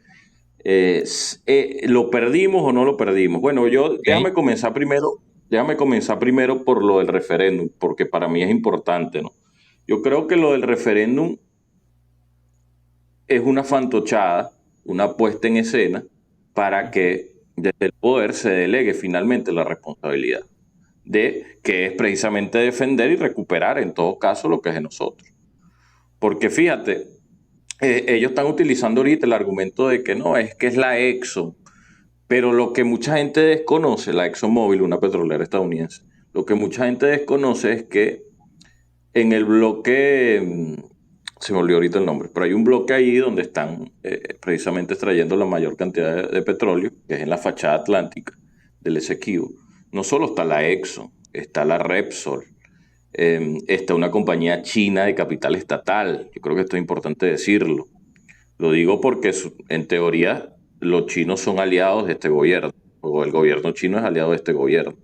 ¿lo perdimos o no lo perdimos? Bueno, ok, déjame comenzar primero por lo del referéndum, porque para mí es importante, ¿no? Yo creo que lo del referéndum es una fantochada, una puesta en escena para que desde el poder se delegue finalmente la responsabilidad de que es precisamente defender y recuperar en todo caso lo que es de nosotros. Porque fíjate, ellos están utilizando ahorita el argumento de que no, es que es la Exxon. Pero lo que mucha gente desconoce, la ExxonMobil, una petrolera estadounidense, lo que mucha gente desconoce es que en el bloque, se me olvidó ahorita el nombre, pero hay un bloque ahí donde están precisamente extrayendo la mayor cantidad de petróleo, que es en la fachada atlántica del Esequibo. No solo está la Exxon, está la Repsol, está una compañía china de capital estatal. Yo creo que esto es importante decirlo. Lo digo porque en teoría los chinos son aliados de este gobierno, o el gobierno chino es aliado de este gobierno.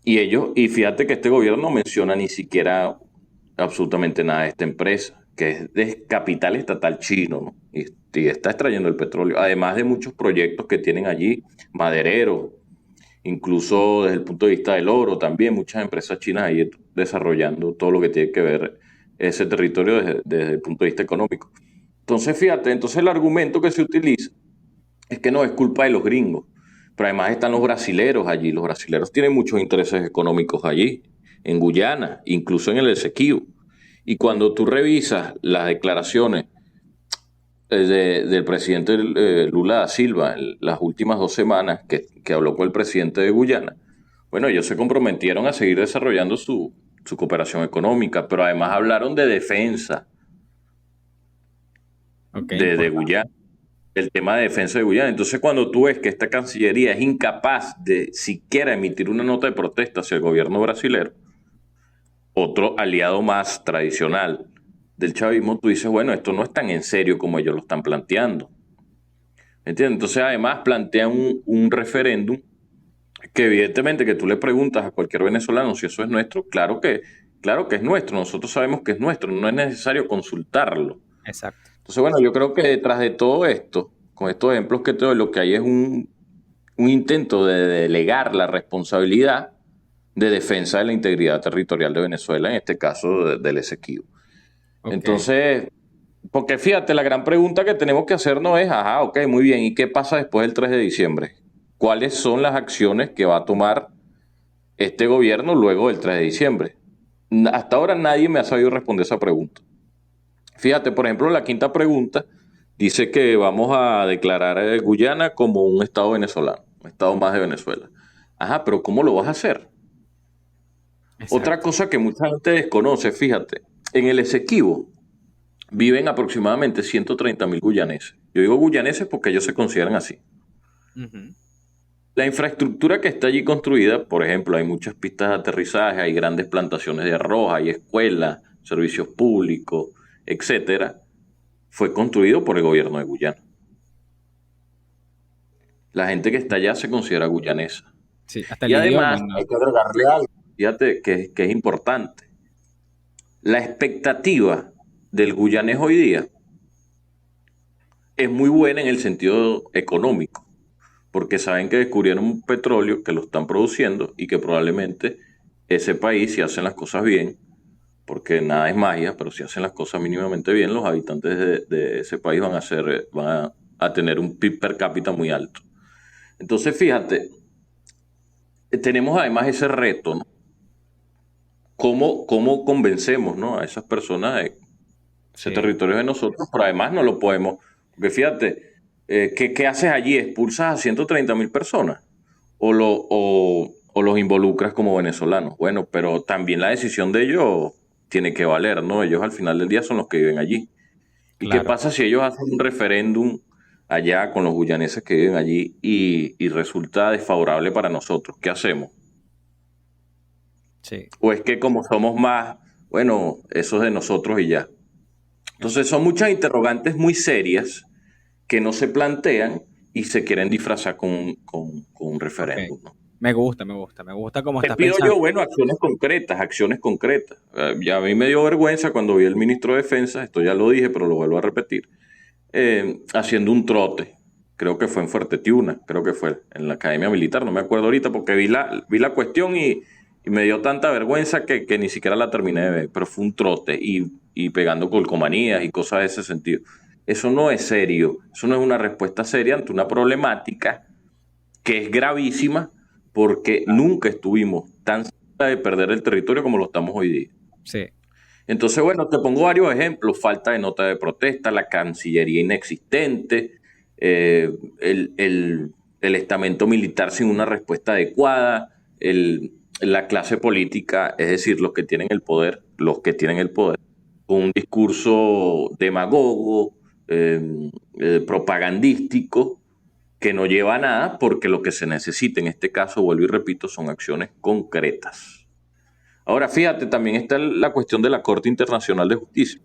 Y fíjate que este gobierno no menciona ni siquiera absolutamente nada de esta empresa, que es de capital estatal chino, ¿no? Y está extrayendo el petróleo, además de muchos proyectos que tienen allí, madereros, incluso desde el punto de vista del oro, también muchas empresas chinas ahí desarrollando todo lo que tiene que ver ese territorio desde el punto de vista económico. Entonces, fíjate, entonces el argumento que se utiliza es que no es culpa de los gringos, pero además están los brasileros allí. Los brasileros tienen muchos intereses económicos allí, en Guyana, incluso en el Esequibo. Y cuando tú revisas las declaraciones del presidente Lula da Silva en las últimas 2 semanas que habló con el presidente de Guyana, bueno, ellos se comprometieron a seguir desarrollando su cooperación económica, pero además hablaron de defensa ok, de importante. Guyana, el tema de defensa de Guyana. Entonces, cuando tú ves que esta Cancillería es incapaz de siquiera emitir una nota de protesta hacia el gobierno brasilero, otro aliado más tradicional del chavismo, tú dices, bueno, esto no es tan en serio como ellos lo están planteando. ¿Entiendes? Entonces, además, plantean un referéndum que evidentemente que tú le preguntas a cualquier venezolano si eso es nuestro, claro que es nuestro, nosotros sabemos que es nuestro, no es necesario consultarlo. Exacto. Entonces, bueno, yo creo que detrás de todo esto, con estos ejemplos que te doy, lo que hay es un intento de delegar la responsabilidad de defensa de la integridad territorial de Venezuela, en este caso del Esequibo. Ok. Entonces, porque fíjate, la gran pregunta que tenemos que hacernos es, ajá, ok, muy bien, ¿y qué pasa después del 3 de diciembre? ¿Cuáles son las acciones que va a tomar este gobierno luego del 3 de diciembre? Hasta ahora nadie me ha sabido responder esa pregunta. Fíjate, por ejemplo, la quinta pregunta dice que vamos a declarar a Guyana como un estado venezolano, un estado más de Venezuela. Ajá, pero ¿cómo lo vas a hacer? Otra Exacto. cosa que mucha gente desconoce, fíjate, en el Esequibo viven aproximadamente 130.000 guyaneses. Yo digo guyaneses porque ellos se consideran así. Ujú. La infraestructura que está allí construida, por ejemplo, hay muchas pistas de aterrizaje, hay grandes plantaciones de arroz, hay escuelas, servicios públicos, etcétera, fue construido por el gobierno de Guyana. La gente que está allá se considera guyanesa. Sí, hasta Y el idioma, además ¿no? hay que agregarle algo, fíjate que es importante. La expectativa del guyanés hoy día es muy buena en el sentido económico, porque saben que descubrieron un petróleo, que lo están produciendo y que probablemente ese país, si hacen las cosas bien, porque nada es magia, pero si hacen las cosas mínimamente bien, los habitantes de ese país van a tener un PIB per cápita muy alto. Entonces, fíjate, tenemos además ese reto, ¿no? ¿Cómo convencemos, ¿no?, a esas personas de ese Sí, territorio de nosotros? Pero además no lo podemos, porque fíjate, ¿qué haces allí? ¿Expulsas a 130.000 personas? ¿O los involucras como venezolanos? Bueno, pero también la decisión de ellos tiene que valer, ¿no? Ellos al final del día son los que viven allí. ¿Y qué claro. pasa si ellos hacen un referéndum allá con los guyaneses que viven allí y resulta desfavorable para nosotros? ¿Qué hacemos? Sí, ¿O es que como somos más, bueno, eso es de nosotros y ya? Entonces exacto. son muchas interrogantes muy serias que no se plantean y se quieren disfrazar con un Ok. referéndum, ¿no? Me gusta cómo Te estás pido pensando. yo, bueno, acciones concretas, acciones concretas. Ya a mí me dio vergüenza cuando vi al ministro de Defensa, esto ya lo dije, pero lo vuelvo a repetir, haciendo un trote. Creo que fue en Fuerte Tiuna, creo que fue en la Academia Militar, no me acuerdo ahorita porque vi la cuestión y me dio tanta vergüenza que ni siquiera la terminé de ver, pero fue un trote y pegando colcomanías y cosas de ese sentido. Eso no es serio, eso no es una respuesta seria ante una problemática que es gravísima porque nunca estuvimos tan cerca de perder el territorio como lo estamos hoy día. Sí, Entonces, bueno, te pongo varios ejemplos: falta de nota de protesta, la Cancillería inexistente, eh, el, el- el estamento militar sin una respuesta adecuada, la clase política, es decir, los que tienen el poder, con un discurso demagogo, propagandístico, que no lleva a nada, porque lo que se necesita en este caso, vuelvo y repito, son acciones concretas. Ahora, fíjate, también está la cuestión de la Corte Internacional de Justicia.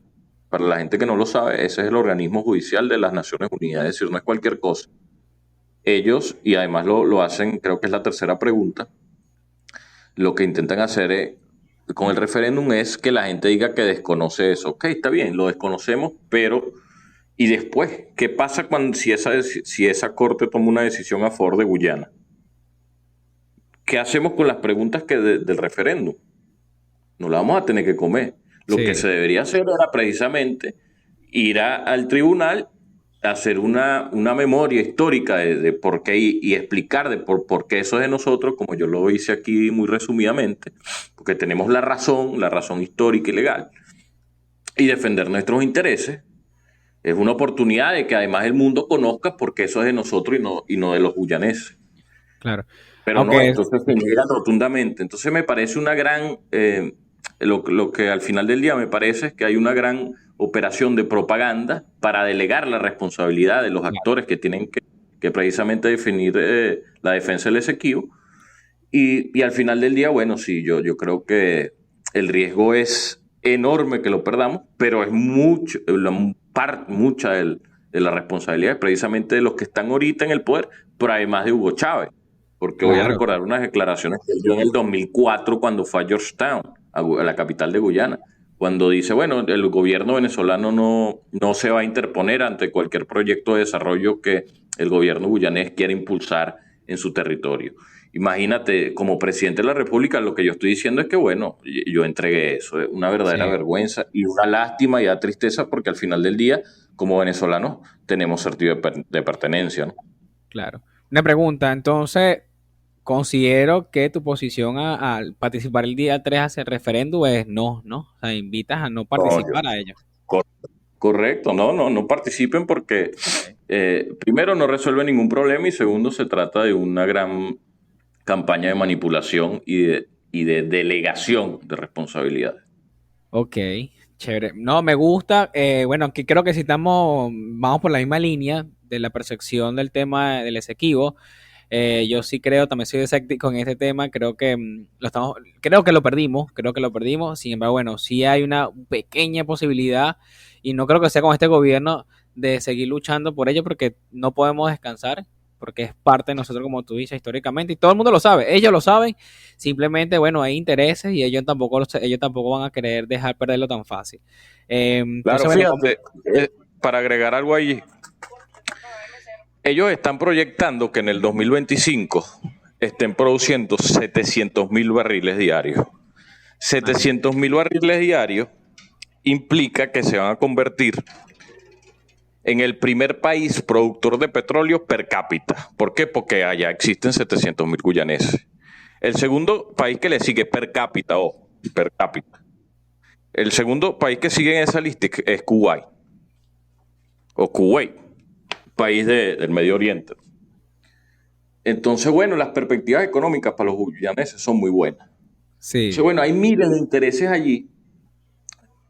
Para la gente que no lo sabe, ese es el organismo judicial de las Naciones Unidas, es decir, no es cualquier cosa. Ellos, y además lo hacen, creo que es la tercera pregunta, lo que intentan hacer con el referéndum es que la gente diga que desconoce eso. Ok, está bien, lo desconocemos, pero ¿y después? ¿Qué pasa si esa corte toma una decisión a favor de Guyana? ¿Qué hacemos con las preguntas del referéndum? No la vamos a tener que comer. Lo que sí, se debería hacer era precisamente ir al tribunal, hacer una memoria histórica de por qué y explicar por qué eso es de nosotros, como yo lo hice aquí muy resumidamente, porque tenemos la razón histórica y legal, y defender nuestros intereses. Es una oportunidad de que además el mundo conozca por qué eso es de nosotros y no de los guyaneses. claro. Pero no, Aunque, entonces se niegan rotundamente. Entonces me parece una gran, lo que al final del día me parece es que hay una gran operación de propaganda para delegar la responsabilidad de los claro, actores que tienen que precisamente definir la defensa del Esequibo. Y al final del día, bueno, sí, yo creo que el riesgo es enorme que lo perdamos, pero es mucha de la responsabilidad es precisamente de los que están ahorita en el poder, pero además de Hugo Chávez. Porque voy a claro. recordar unas declaraciones que él dio en el 2004 cuando fue a Georgetown, a la capital de Guyana, cuando dice, bueno, el gobierno venezolano no se va a interponer ante cualquier proyecto de desarrollo que el gobierno guyanés quiera impulsar en su territorio. Imagínate, como presidente de la República, lo que yo estoy diciendo es que, bueno, yo entregué eso, es una verdadera Sí, vergüenza y una lástima y da tristeza porque al final del día, como venezolanos, tenemos sentido de pertenencia, ¿no? claro. Una pregunta, entonces, considero que tu posición al participar el día 3 hacia el referéndum es no, ¿no? O sea, invitas a no No, participar a ello. cor- correcto, no participen porque Ok, primero no resuelve ningún problema y segundo se trata de una gran campaña de manipulación y de delegación de responsabilidades. ok, chévere. No, me gusta. Bueno, aquí creo que si vamos por la misma línea de la percepción del tema del Esequibo. Yo sí creo, también soy escéptico en este tema, creo que creo que lo perdimos, sin embargo, bueno, sí hay una pequeña posibilidad y no creo que sea con este gobierno de seguir luchando por ello porque no podemos descansar, porque es parte de nosotros, como tú dices, históricamente, y todo el mundo lo sabe, ellos lo saben, simplemente, bueno, hay intereses y ellos tampoco van a querer dejar perderlo tan fácil. Claro, Entonces, bueno, fíjate, para agregar algo ahí, ellos están proyectando que en el 2025 estén produciendo 700.000 barriles diarios. imagínate, 700.000 barriles diarios implica que se van a convertir en el primer país productor de petróleo per cápita. ¿Por qué? Porque allá existen 700.000 guyaneses. El segundo país que le sigue per cápita, per cápita. El segundo país que sigue en esa lista es Kuwait, o Kuwait, país del Medio Oriente. Entonces, bueno, las perspectivas económicas para los guyaneses son muy buenas. Sí. Entonces, bueno, hay miles de intereses allí,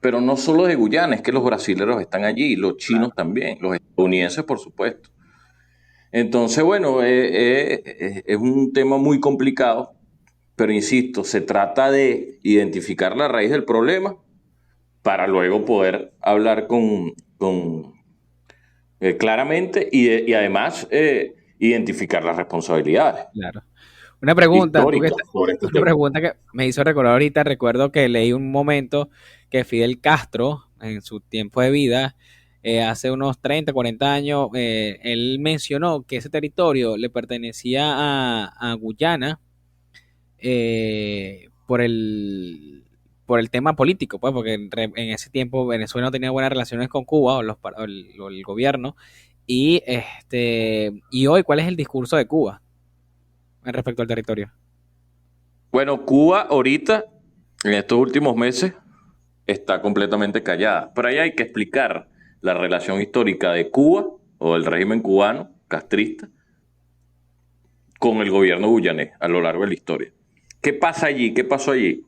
pero no solo de Guyana, es que los brasileños están allí, los chinos también, los estadounidenses, por supuesto. Entonces, bueno, es un tema muy complicado, pero insisto, se trata de identificar la raíz del problema para luego poder hablar claramente y además identificar las responsabilidades. Claro. Una pregunta, Históricas. una pregunta que me hizo recordar ahorita, recuerdo que leí un momento que Fidel Castro, en su tiempo de vida, hace unos 30, 40 años, él mencionó que ese territorio le pertenecía a Guyana por el tema político, pues, porque en ese tiempo Venezuela no tenía buenas relaciones con Cuba o el gobierno. Y hoy, ¿cuál es el discurso de Cuba en respecto al territorio? Bueno, Cuba ahorita, en estos últimos meses, está completamente callada. Pero ahí hay que explicar la relación histórica de Cuba o del régimen cubano, castrista, con el gobierno guyanés a lo largo de la historia. ¿Qué pasa allí? ¿Qué pasó allí?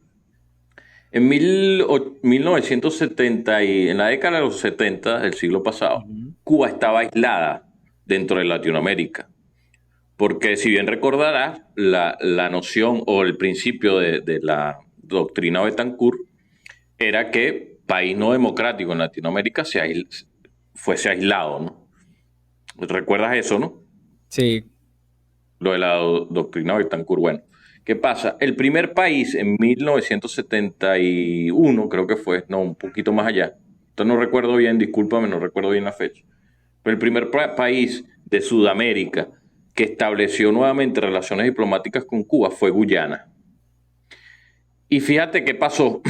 En 1970 y en la década de los 70 del siglo pasado, Cuba estaba aislada dentro de Latinoamérica. Porque si bien recordarás, la noción o el principio de la doctrina Betancourt era que país no democrático en Latinoamérica fuese aislado, ¿no? ¿Recuerdas eso, no? Sí. Lo de la doctrina Betancourt. Bueno, ¿qué pasa? El primer país en 1971, creo que fue, no, un poquito más allá. Entonces no recuerdo bien, discúlpame, no recuerdo bien la fecha. Pero el primer país de Sudamérica que estableció nuevamente relaciones diplomáticas con Cuba fue Guyana. Y fíjate qué pasó.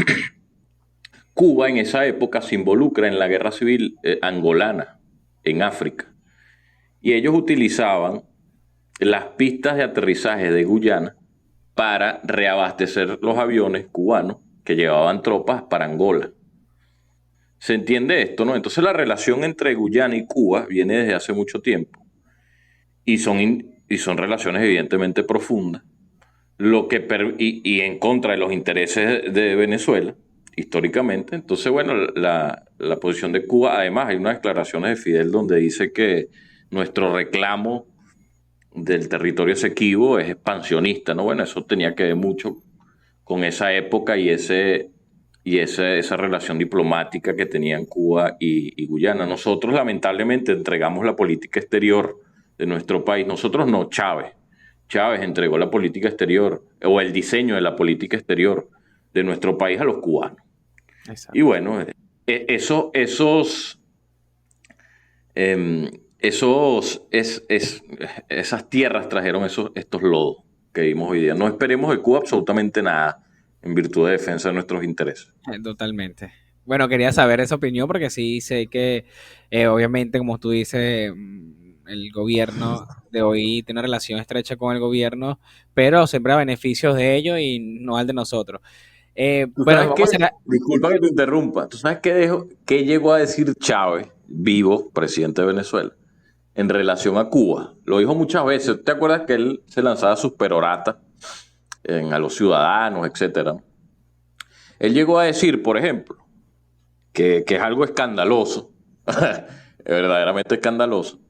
Cuba en esa época se involucra en la guerra civil angolana en África. Y ellos utilizaban las pistas de aterrizaje de Guyana para reabastecer los aviones cubanos que llevaban tropas para Angola. ¿Se entiende esto, no? Entonces la relación entre Guyana y Cuba viene desde hace mucho tiempo. Y son relaciones evidentemente profundas, y en contra de los intereses de Venezuela, históricamente. Entonces, bueno, la posición de Cuba, además hay unas declaraciones de Fidel donde dice que nuestro reclamo del territorio Esequibo es expansionista, ¿no? Bueno, eso tenía que ver mucho con esa época y esa relación diplomática que tenían Cuba y Guyana. Nosotros lamentablemente entregamos la política exterior de nuestro país. Nosotros no, Chávez. Chávez entregó la política exterior o el diseño de la política exterior de nuestro país a los cubanos. Exacto. Y bueno, esas tierras trajeron estos lodos que vimos hoy día. No esperemos de Cuba absolutamente nada en virtud de defensa de nuestros intereses. Totalmente. Bueno, quería saber esa opinión porque sí sé que obviamente, como tú dices, el gobierno de hoy tiene una relación estrecha con el gobierno, pero siempre a beneficios de ellos y no al de nosotros. Bueno, disculpa que te interrumpa. ¿Tú sabes qué llegó a decir Chávez, vivo, presidente de Venezuela, en relación a Cuba? Lo dijo muchas veces. ¿Te acuerdas que él se lanzaba sus peroratas a los ciudadanos, etcétera? Él llegó a decir, por ejemplo, que es algo escandaloso, verdaderamente escandaloso.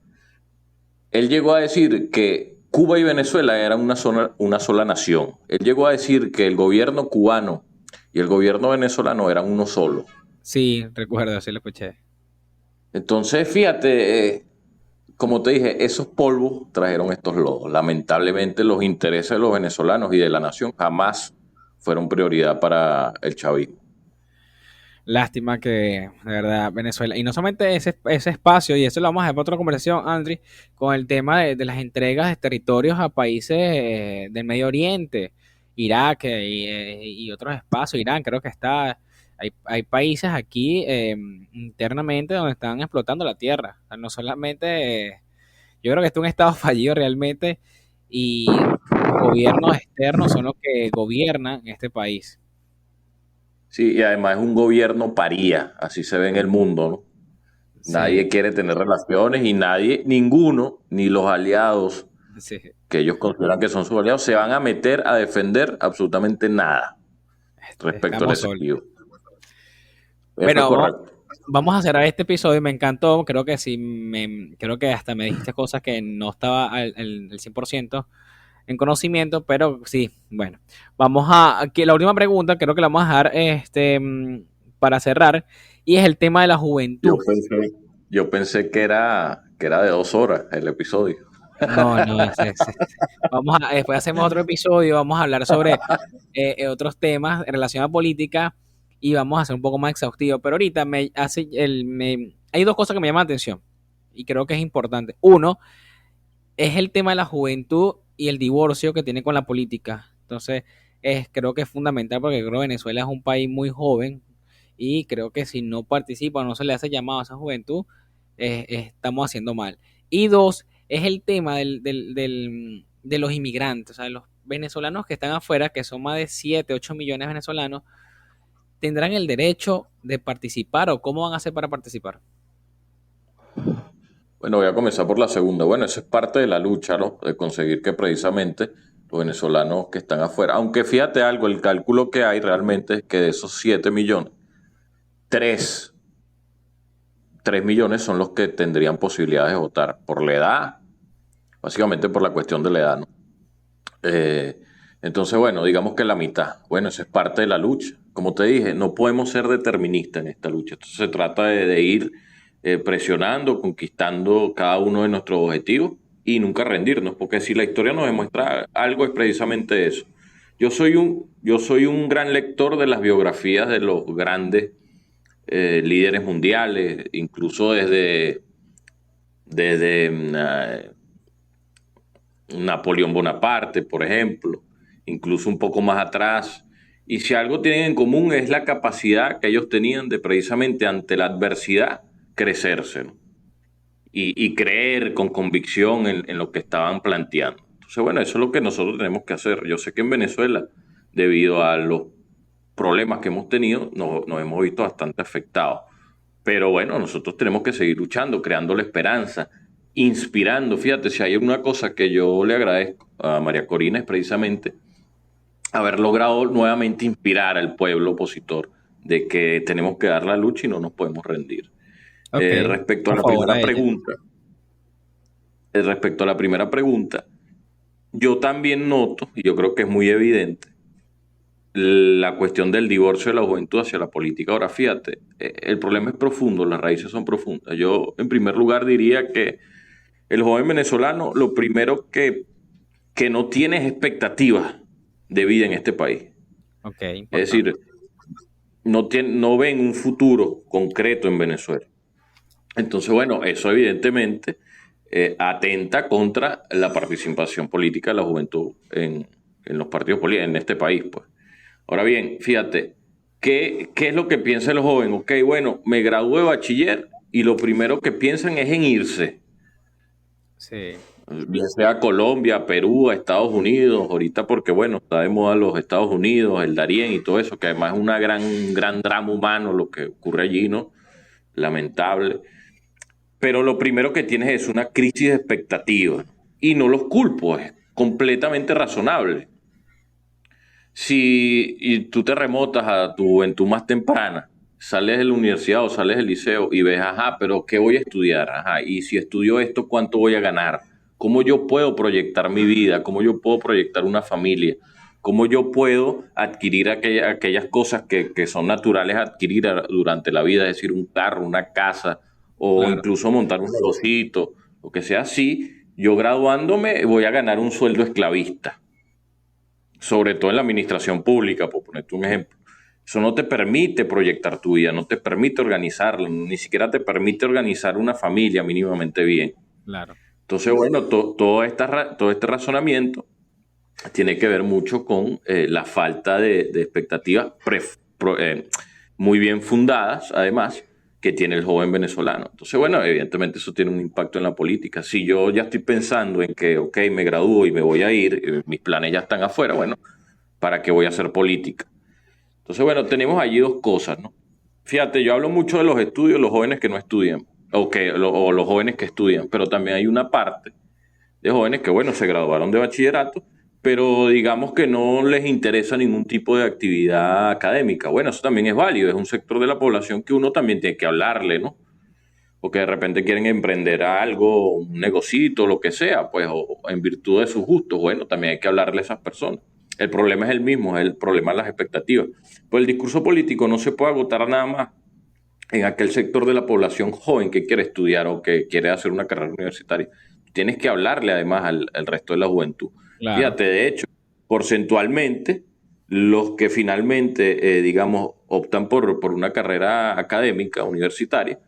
Él llegó a decir que Cuba y Venezuela eran una sola nación. Él llegó a decir que el gobierno cubano y el gobierno venezolano eran uno solo. Sí, recuerdo, sí lo escuché. Entonces, fíjate, como te dije, esos polvos trajeron estos lodos. Lamentablemente los intereses de los venezolanos y de la nación jamás fueron prioridad para el chavismo. Lástima que, de verdad, Venezuela, y no solamente ese espacio, y eso lo vamos a dejar para otra conversación, Andri, con el tema de las entregas de territorios a países del Medio Oriente, Irak y otros espacios, Irán creo que está, Hay países aquí internamente donde están explotando la tierra. O sea, no solamente, yo creo que este es un estado fallido realmente y los gobiernos externos son los que gobiernan este país. Sí, y además es un gobierno paría, así se ve en el mundo, ¿no? Sí, Nadie quiere tener relaciones y nadie, ninguno, ni los aliados sí. que ellos consideran que son sus aliados, se van a meter a defender absolutamente nada respecto al Estamos solos. Esequibo. Eso es Bueno, correcto. vamos a cerrar este episodio. Me encantó. Creo que sí, creo que hasta me dijiste cosas que no estaba al 100% en conocimiento, pero sí, bueno. Vamos a, aquí la última pregunta, creo que la vamos a dejar para cerrar, y es el tema de la Yo juventud. pensé, yo pensé que era de 2 horas el episodio. No, no, vamos a, después hacemos otro episodio, vamos a hablar sobre otros temas en relación a política y vamos a hacer un poco más exhaustivo. Pero ahorita hay dos cosas que me llaman la atención y creo que es importante. Uno es el tema de la juventud y el divorcio que tiene con la política. Entonces, creo que es fundamental porque creo que Venezuela es un país muy joven y creo que si no participa o no se le hace llamado a esa juventud, estamos haciendo mal. Y dos, es el tema de los inmigrantes, o sea, los venezolanos que están afuera, que son más de 7 8 millones de venezolanos, tendrán el derecho de participar o cómo van a hacer para participar. Bueno, voy a comenzar por la segunda. Bueno, eso es parte de la lucha, ¿no? De conseguir que precisamente los venezolanos que están afuera, aunque fíjate algo, el cálculo que hay realmente es que de esos 7 millones, 3 3 millones son los que tendrían posibilidades de votar por la edad, básicamente por la cuestión de la edad, ¿no? Eh, entonces, bueno, digamos que la mitad. Bueno, eso es parte de la lucha. Como te dije, no podemos ser deterministas en esta lucha. Entonces se trata de ir presionando, conquistando cada uno de nuestros objetivos y nunca rendirnos, porque si la historia nos demuestra algo es precisamente eso. Yo soy un gran lector de las biografías de los grandes líderes mundiales, incluso desde Napoleón Bonaparte, por ejemplo, incluso un poco más atrás. Y si algo tienen en común es la capacidad que ellos tenían de precisamente ante la adversidad crecerse, ¿no? Y creer con convicción en lo que estaban planteando. Entonces, bueno, eso es lo que nosotros tenemos que hacer. Yo sé que en Venezuela, debido a los problemas que hemos tenido, nos hemos visto bastante afectados. Pero bueno, nosotros tenemos que seguir luchando, creando la esperanza, inspirando. Fíjate, si hay una cosa que yo le agradezco a María Corina es precisamente haber logrado nuevamente inspirar al pueblo opositor de que tenemos que dar la lucha y no nos podemos rendir. Ok, Respecto a a la favor primera a ella. pregunta, yo también noto, y yo creo que es muy evidente, la cuestión del divorcio de la juventud hacia la política. Ahora, fíjate, el problema es profundo, las raíces son profundas. Yo, en primer lugar, diría que el joven venezolano, lo primero que no tiene es expectativas de vida en este país. Ok, Es importante. decir, no ven un futuro concreto en Venezuela. Entonces, bueno, eso evidentemente atenta contra la participación política de la juventud en los partidos políticos en este país, pues. Ahora bien, fíjate, ¿qué es lo que piensa el joven? Ok, bueno, me gradué de bachiller y lo primero que piensan es en irse, Sí, bien sea a Colombia, a Perú, a Estados Unidos, ahorita porque, bueno, está de moda los Estados Unidos, el Darién y todo eso, que además es un gran drama humano lo que ocurre allí, ¿no? Lamentable. Pero lo primero que tienes es una crisis de expectativa. Y no los culpo, es completamente razonable. Si y tú te remotas a tu juventud más temprana, sales de la universidad o sales del liceo y ves, ajá, pero ¿qué voy a estudiar? Ajá, y si estudio esto, ¿cuánto voy a ganar? ¿Cómo yo puedo proyectar mi vida? ¿Cómo yo puedo proyectar una familia? ¿Cómo yo puedo adquirir aquellas cosas que son naturales adquirir durante la vida? Es decir, un carro, una casa o claro. incluso montar un negocito, lo que sea así. Yo graduándome voy a ganar un sueldo esclavista, sobre todo en la administración pública, por ponerte un ejemplo. Eso no te permite proyectar tu vida, no te permite organizarla, ni siquiera te permite organizar una familia mínimamente bien. Claro. Entonces, bueno, todo este razonamiento tiene que ver mucho con la falta de expectativas muy bien fundadas, además, que tiene el joven venezolano. Entonces, bueno, evidentemente eso tiene un impacto en la política. Si yo ya estoy pensando en que, ok, me gradúo y me voy a ir, mis planes ya están afuera, bueno, ¿para qué voy a hacer política? Entonces, bueno, tenemos allí dos cosas, ¿no? Fíjate, yo hablo mucho de los estudios, los jóvenes que no estudian, o los jóvenes que estudian, pero también hay una parte de jóvenes que, bueno, se graduaron de bachillerato, pero digamos que no les interesa ningún tipo de actividad académica. Bueno, eso también es válido, es un sector de la población que uno también tiene que hablarle, ¿no? Porque de repente quieren emprender algo, un negocito, lo que sea, pues, o en virtud de sus gustos, bueno, también hay que hablarle a esas personas. El problema es el mismo, es el problema de las expectativas. Pues el discurso político no se puede agotar nada más en aquel sector de la población joven que quiere estudiar o que quiere hacer una carrera universitaria. Tienes que hablarle además al resto de la juventud. Claro. Fíjate, de hecho, porcentualmente, los que finalmente, digamos, optan por una carrera académica, universitaria,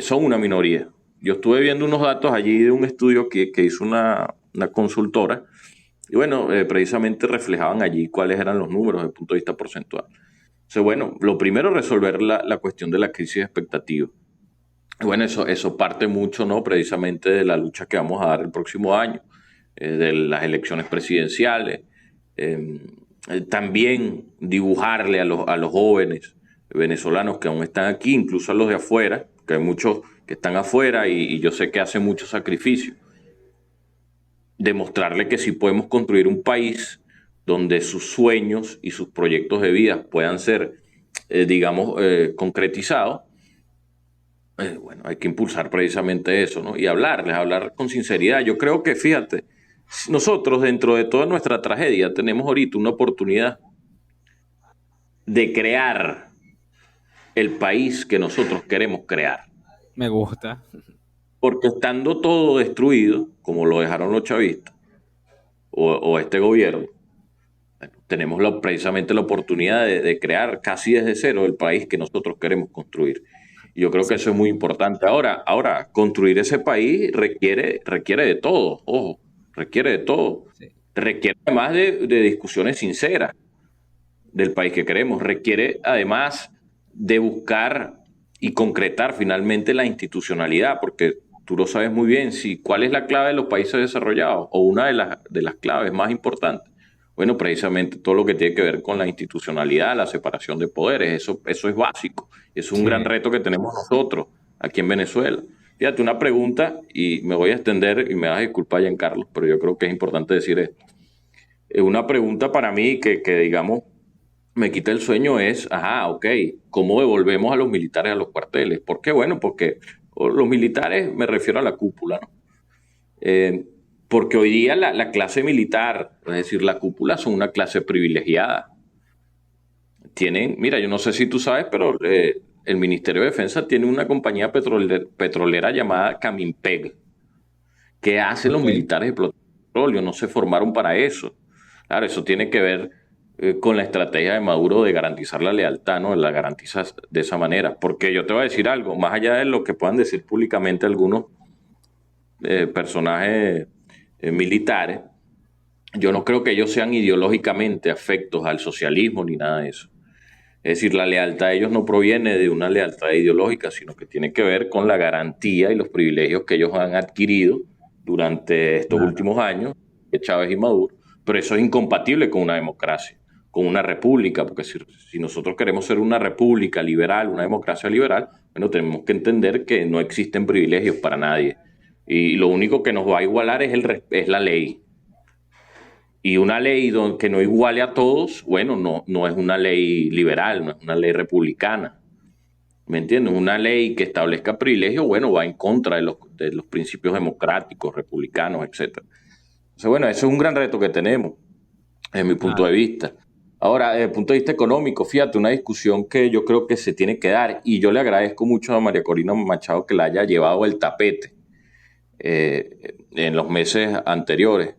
son una minoría. Yo estuve viendo unos datos allí de un estudio que hizo una consultora y bueno, precisamente reflejaban allí cuáles eran los números desde el punto de vista porcentual. Entonces, bueno, lo primero es resolver la cuestión de la crisis de expectativa. Y bueno, eso parte mucho, ¿no? Precisamente de la lucha que vamos a dar el próximo año, de las elecciones presidenciales. eh, También dibujarle a los jóvenes venezolanos que aún están aquí, incluso a los de afuera, que hay muchos que están afuera y yo sé que hacen mucho sacrificio, demostrarle que sí podemos construir un país donde sus sueños y sus proyectos de vida puedan ser, digamos, concretizados. Bueno, hay que impulsar precisamente eso, ¿no? Y hablarles, hablar con sinceridad. Yo creo que, fíjate, nosotros dentro de toda nuestra tragedia tenemos ahorita una oportunidad de crear el país que nosotros queremos crear. Me gusta. Porque estando todo destruido, como lo dejaron los chavistas o este gobierno, bueno, tenemos precisamente la oportunidad de crear casi desde cero el país que nosotros queremos construir. Y yo creo que Sí, eso es muy importante. Ahora, construir ese país requiere de todo, ojo, requiere de todo. sí. Requiere además de discusiones sinceras del país que queremos. Requiere además de buscar y concretar finalmente la institucionalidad, porque tú lo sabes muy bien, si cuál es la clave de los países desarrollados o una de las claves más importantes. Bueno, precisamente todo lo que tiene que ver con la institucionalidad, la separación de poderes, eso es básico. Es un gran Sí. reto que tenemos nosotros aquí en Venezuela. Fíjate, una pregunta, y me voy a extender y me vas a disculpar, Giancarlo, pero yo creo que es importante decir esto. Una pregunta para mí que digamos, me quita el sueño es, ajá, ok, ¿cómo devolvemos a los militares a los cuarteles? ¿Por qué? Bueno, porque los militares, me refiero a la cúpula, ¿no? Eh, Porque hoy día la clase militar, es decir, la cúpula, son una clase privilegiada. Tienen, mira, yo no sé si tú sabes, pero el Ministerio de Defensa tiene una compañía petrolera llamada Caminpeg. ¿Qué hacen los Ok. militares de petróleo? No se formaron para eso. Claro, eso tiene que ver con la estrategia de Maduro de garantizar la lealtad, ¿no? La garantizas de esa manera. Porque yo te voy a decir algo, más allá de lo que puedan decir públicamente algunos personajes militares, yo no creo que ellos sean ideológicamente afectos al socialismo ni nada de eso. Es decir, la lealtad de ellos no proviene de una lealtad ideológica, sino que tiene que ver con la garantía y los privilegios que ellos han adquirido durante estos Claro. últimos años, de Chávez y Maduro. Pero eso es incompatible con una democracia, con una república, porque si nosotros queremos ser una república liberal, una democracia liberal, bueno, tenemos que entender que no existen privilegios para nadie. Y lo único que nos va a igualar es la ley. Y una ley que no iguale a todos, bueno, no es una ley liberal, no es una ley republicana. ¿Me entiendes? Una ley que establezca privilegios, bueno, va en contra de los principios democráticos, republicanos, etcétera. Entonces, bueno, ese es un gran reto que tenemos, desde mi punto de Claro. vista. Ahora, desde el punto de vista económico, fíjate, una discusión que yo creo que se tiene que dar, y yo le agradezco mucho a María Corina Machado que la haya llevado el tapete en los meses anteriores.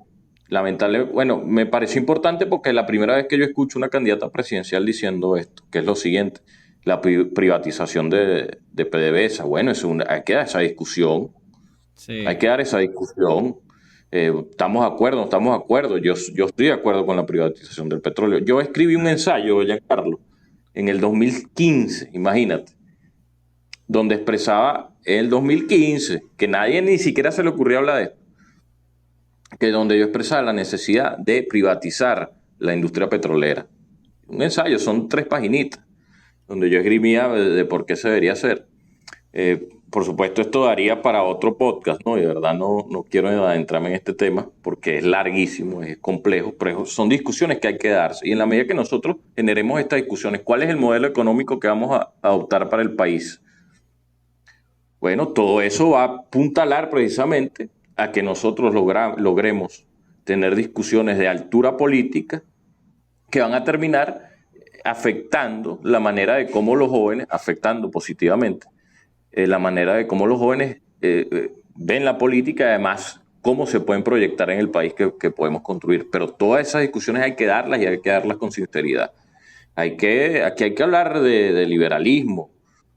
Lamentable, bueno, me pareció importante porque es la primera vez que yo escucho una candidata presidencial diciendo esto, que es lo siguiente, la privatización de PDVSA. Bueno, hay que dar esa discusión, hay Sí. que dar esa discusión. ¿Estamos de acuerdo? ¿No estamos de acuerdo? Yo estoy de acuerdo con la privatización del petróleo. Yo escribí un ensayo, Giancarlo, en el 2015, imagínate, donde expresaba en el 2015, que nadie ni siquiera se le ocurrió hablar de esto, que donde yo expresaba la necesidad de privatizar la industria petrolera. Un ensayo, son 3 paginitas, donde yo esgrimía de por qué se debería hacer. Por supuesto, esto daría para otro podcast, ¿no? Y de verdad no quiero adentrarme en este tema porque es larguísimo, es complejo, pero son discusiones que hay que darse. Y en la medida que nosotros generemos estas discusiones, ¿cuál es el modelo económico que vamos a adoptar para el país? Bueno, todo eso va a apuntalar precisamente a que nosotros logremos tener discusiones de altura política que van a terminar afectando la manera de cómo los jóvenes, afectando positivamente la manera de cómo los jóvenes ven la política y además cómo se pueden proyectar en el país que podemos construir. Pero todas esas discusiones hay que darlas y hay que darlas con sinceridad. Aquí hay que hablar de liberalismo.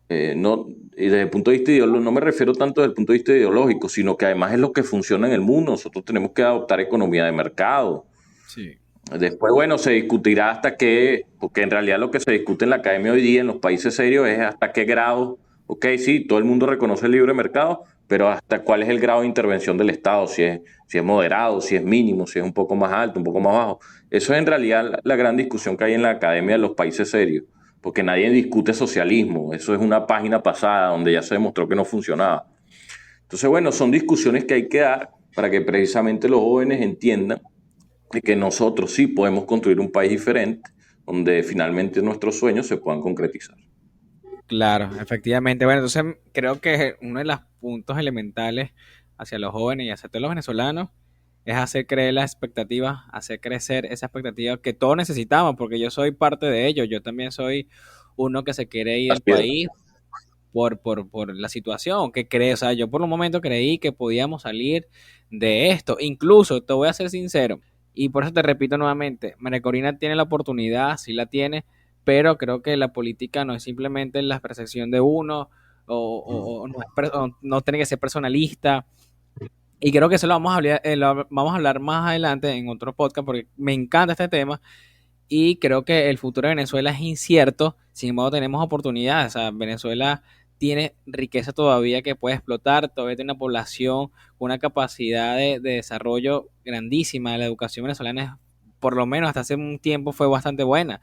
Y desde el punto de vista ideológico, no me refiero tanto desde el punto de vista ideológico, sino que además es lo que funciona en el mundo. Nosotros tenemos que adoptar economía de mercado. Sí. Después, bueno, se discutirá hasta qué, porque en realidad lo que se discute en la academia hoy día, en los países serios, es hasta qué grado, ok, sí, todo el mundo reconoce el libre mercado, pero hasta cuál es el grado de intervención del Estado, si es moderado, si es mínimo, si es un poco más alto, un poco más bajo. Eso es en realidad la gran discusión que hay en la academia de los países serios, porque nadie discute socialismo, eso es una página pasada donde ya se demostró que no funcionaba. Entonces, bueno, son discusiones que hay que dar para que precisamente los jóvenes entiendan de que nosotros sí podemos construir un país diferente, donde finalmente nuestros sueños se puedan concretizar. Claro, efectivamente. Bueno, entonces creo que uno de los puntos elementales hacia los jóvenes y hacia todos los venezolanos es hacer creer las expectativas, hacer crecer esa expectativa que todos necesitamos, porque yo soy parte de ello. Yo también soy uno que se quiere ir del Así es. país por la situación, que cree, o sea, yo por un momento creí que podíamos salir de esto. Incluso, te voy a ser sincero, y por eso te repito nuevamente, María Corina tiene la oportunidad, sí la tiene, pero creo que la política no es simplemente la percepción de uno, o no, o no tiene que ser personalista, y creo que eso lo vamos a hablar más adelante en otro podcast, porque me encanta este tema, y creo que el futuro de Venezuela es incierto, sin embargo tenemos oportunidades, o sea, Venezuela tiene riqueza todavía que puede explotar, todavía tiene una población con una capacidad de desarrollo grandísima, la educación venezolana es, por lo menos hasta hace un tiempo fue bastante buena,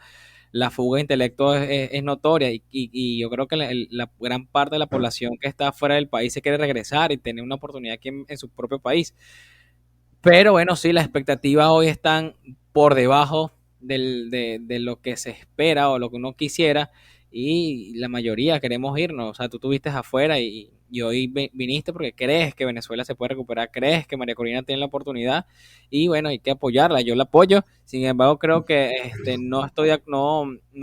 la fuga de intelecto es notoria y yo creo que la gran parte de la población que está fuera del país se quiere regresar y tener una oportunidad aquí en su propio país. Pero bueno, sí, las expectativas hoy están por debajo de lo que se espera o lo que uno quisiera y la mayoría queremos irnos. O sea, tú estuviste afuera y hoy viniste porque crees que Venezuela se puede recuperar, crees que María Corina tiene la oportunidad y bueno, hay que apoyarla. Yo la apoyo, sin embargo, creo que no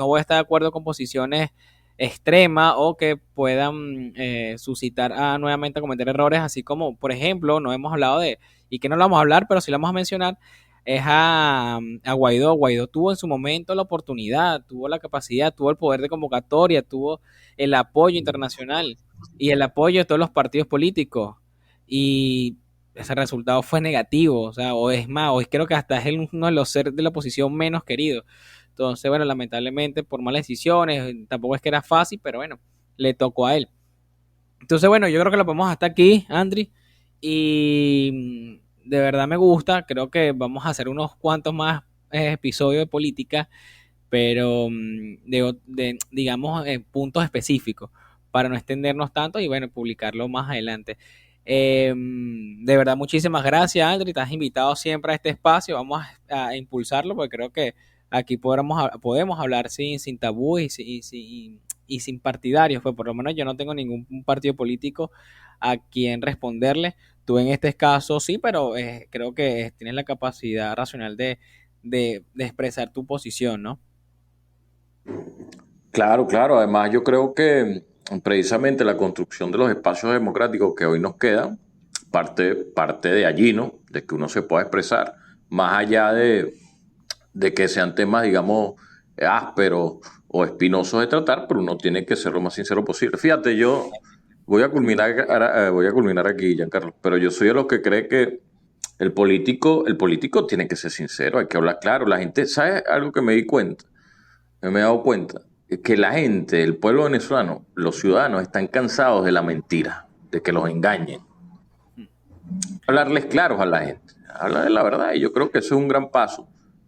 voy a estar de acuerdo con posiciones extremas o que puedan suscitar nuevamente a cometer errores, así como, por ejemplo, no hemos hablado de y que no lo vamos a hablar, pero sí lo vamos a mencionar, es a Guaidó. Guaidó tuvo en su momento la oportunidad, tuvo la capacidad, tuvo el poder de convocatoria, tuvo el apoyo internacional y el apoyo de todos los partidos políticos. Y ese resultado fue negativo, o sea, o es más, hoy creo que hasta es uno de los seres de la oposición menos queridos. Entonces, bueno, lamentablemente por malas decisiones, tampoco es que era fácil, pero bueno, le tocó a él. Entonces, bueno, yo creo que lo podemos hasta aquí, Andri. Y de verdad me gusta. Creo que vamos a hacer unos cuantos más episodios de política, pero digamos, puntos específicos para no extendernos tanto y bueno, publicarlo más adelante. De verdad, muchísimas gracias, Andri. Te has invitado siempre a este espacio. Vamos a impulsarlo porque creo que aquí podemos hablar sin tabú y sin partidarios. Pues por lo menos yo no tengo ningún partido político a quien responderle. Tú en este caso sí, pero creo que tienes la capacidad racional de expresar tu posición, ¿no? Claro, claro. Además, yo creo que precisamente la construcción de los espacios democráticos que hoy nos quedan parte de allí, ¿no? De que uno se pueda expresar, más allá de que sean temas, digamos, ásperos o espinosos de tratar, pero uno tiene que ser lo más sincero posible. Fíjate, yo voy a culminar aquí, Giancarlo, pero yo soy de los que cree que el político tiene que ser sincero, hay que hablar claro. La gente, ¿sabes algo que me di cuenta? Me he dado cuenta que la gente, el pueblo venezolano, los ciudadanos están cansados de la mentira, de que los engañen. Hablarles claros a la gente, hablar de la verdad, y yo creo que eso es un gran paso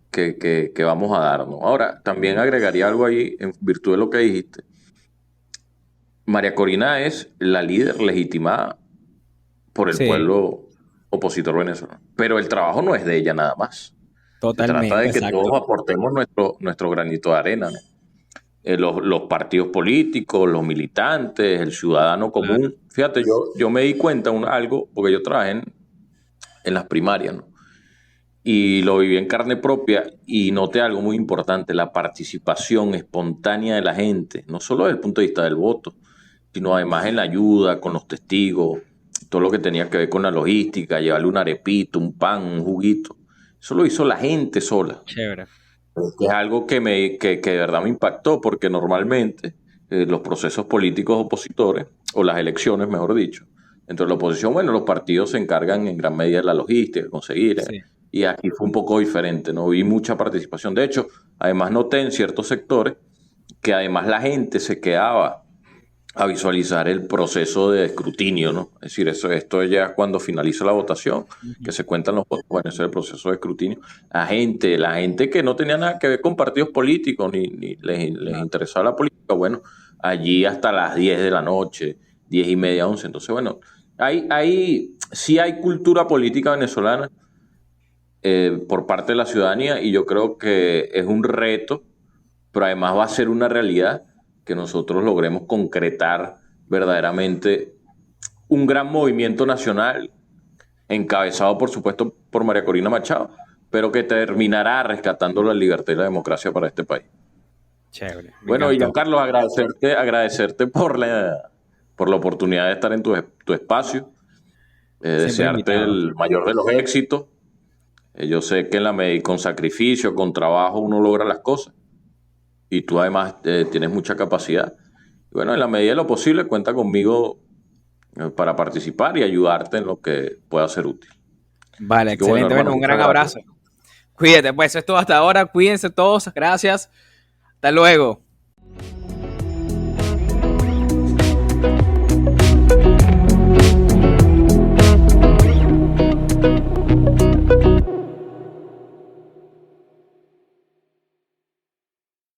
que vamos a darnos. Ahora, también agregaría algo ahí en virtud de lo que dijiste. María Corina es la líder legitimada por el Sí, pueblo opositor venezolano, pero el trabajo no es de ella nada más. Se trata totalmente, de que exacto. todos aportemos nuestro granito de arena, ¿no? Los partidos políticos, los militantes, el ciudadano Claro. común. Fíjate, yo me di cuenta algo, porque yo trabajé en las primarias, ¿no? Y lo viví en carne propia y noté algo muy importante, la participación espontánea de la gente, no solo desde el punto de vista del voto, sino además en la ayuda, con los testigos, todo lo que tenía que ver con la logística, llevarle un arepito, un pan, un juguito. Eso lo hizo la gente sola. Chévere. Que es algo que de verdad me impactó, porque normalmente los procesos políticos opositores, o las elecciones, mejor dicho, dentro de la oposición, bueno, los partidos se encargan en gran medida de la logística, de conseguir, Sí. y aquí fue un poco diferente, no vi mucha participación. De hecho, además noté en ciertos sectores que además la gente se quedaba a visualizar el proceso de escrutinio, ¿no? Es decir, esto ya cuando finaliza la votación, que Ujú. se cuentan los votos, bueno, ese es el proceso de escrutinio. La gente que no tenía nada que ver con partidos políticos, ni les Claro. interesaba la política, bueno, allí hasta las 10 de la noche, 10 y media, 11. Entonces, bueno, sí hay cultura política venezolana por parte de la ciudadanía, y yo creo que es un reto, pero además va a ser una realidad que nosotros logremos concretar verdaderamente un gran movimiento nacional, encabezado por supuesto por María Corina Machado, pero que terminará rescatando la libertad y la democracia para este país. Chévere. Me Bueno, y encantó. Giancarlo, agradecerte por la oportunidad de estar en tu espacio, Siempre desearte invitado. el mayor de los éxitos. Yo sé que con sacrificio, con trabajo, uno logra las cosas, y tú además tienes mucha capacidad. Y bueno, en la medida de lo posible, cuenta conmigo para participar y ayudarte en lo que pueda ser útil. Vale, Así que bueno, excelente. hermano, Bueno, un muchas gran gracias. abrazo. Cuídate, pues eso es todo hasta ahora. Cuídense todos. Gracias. Hasta luego.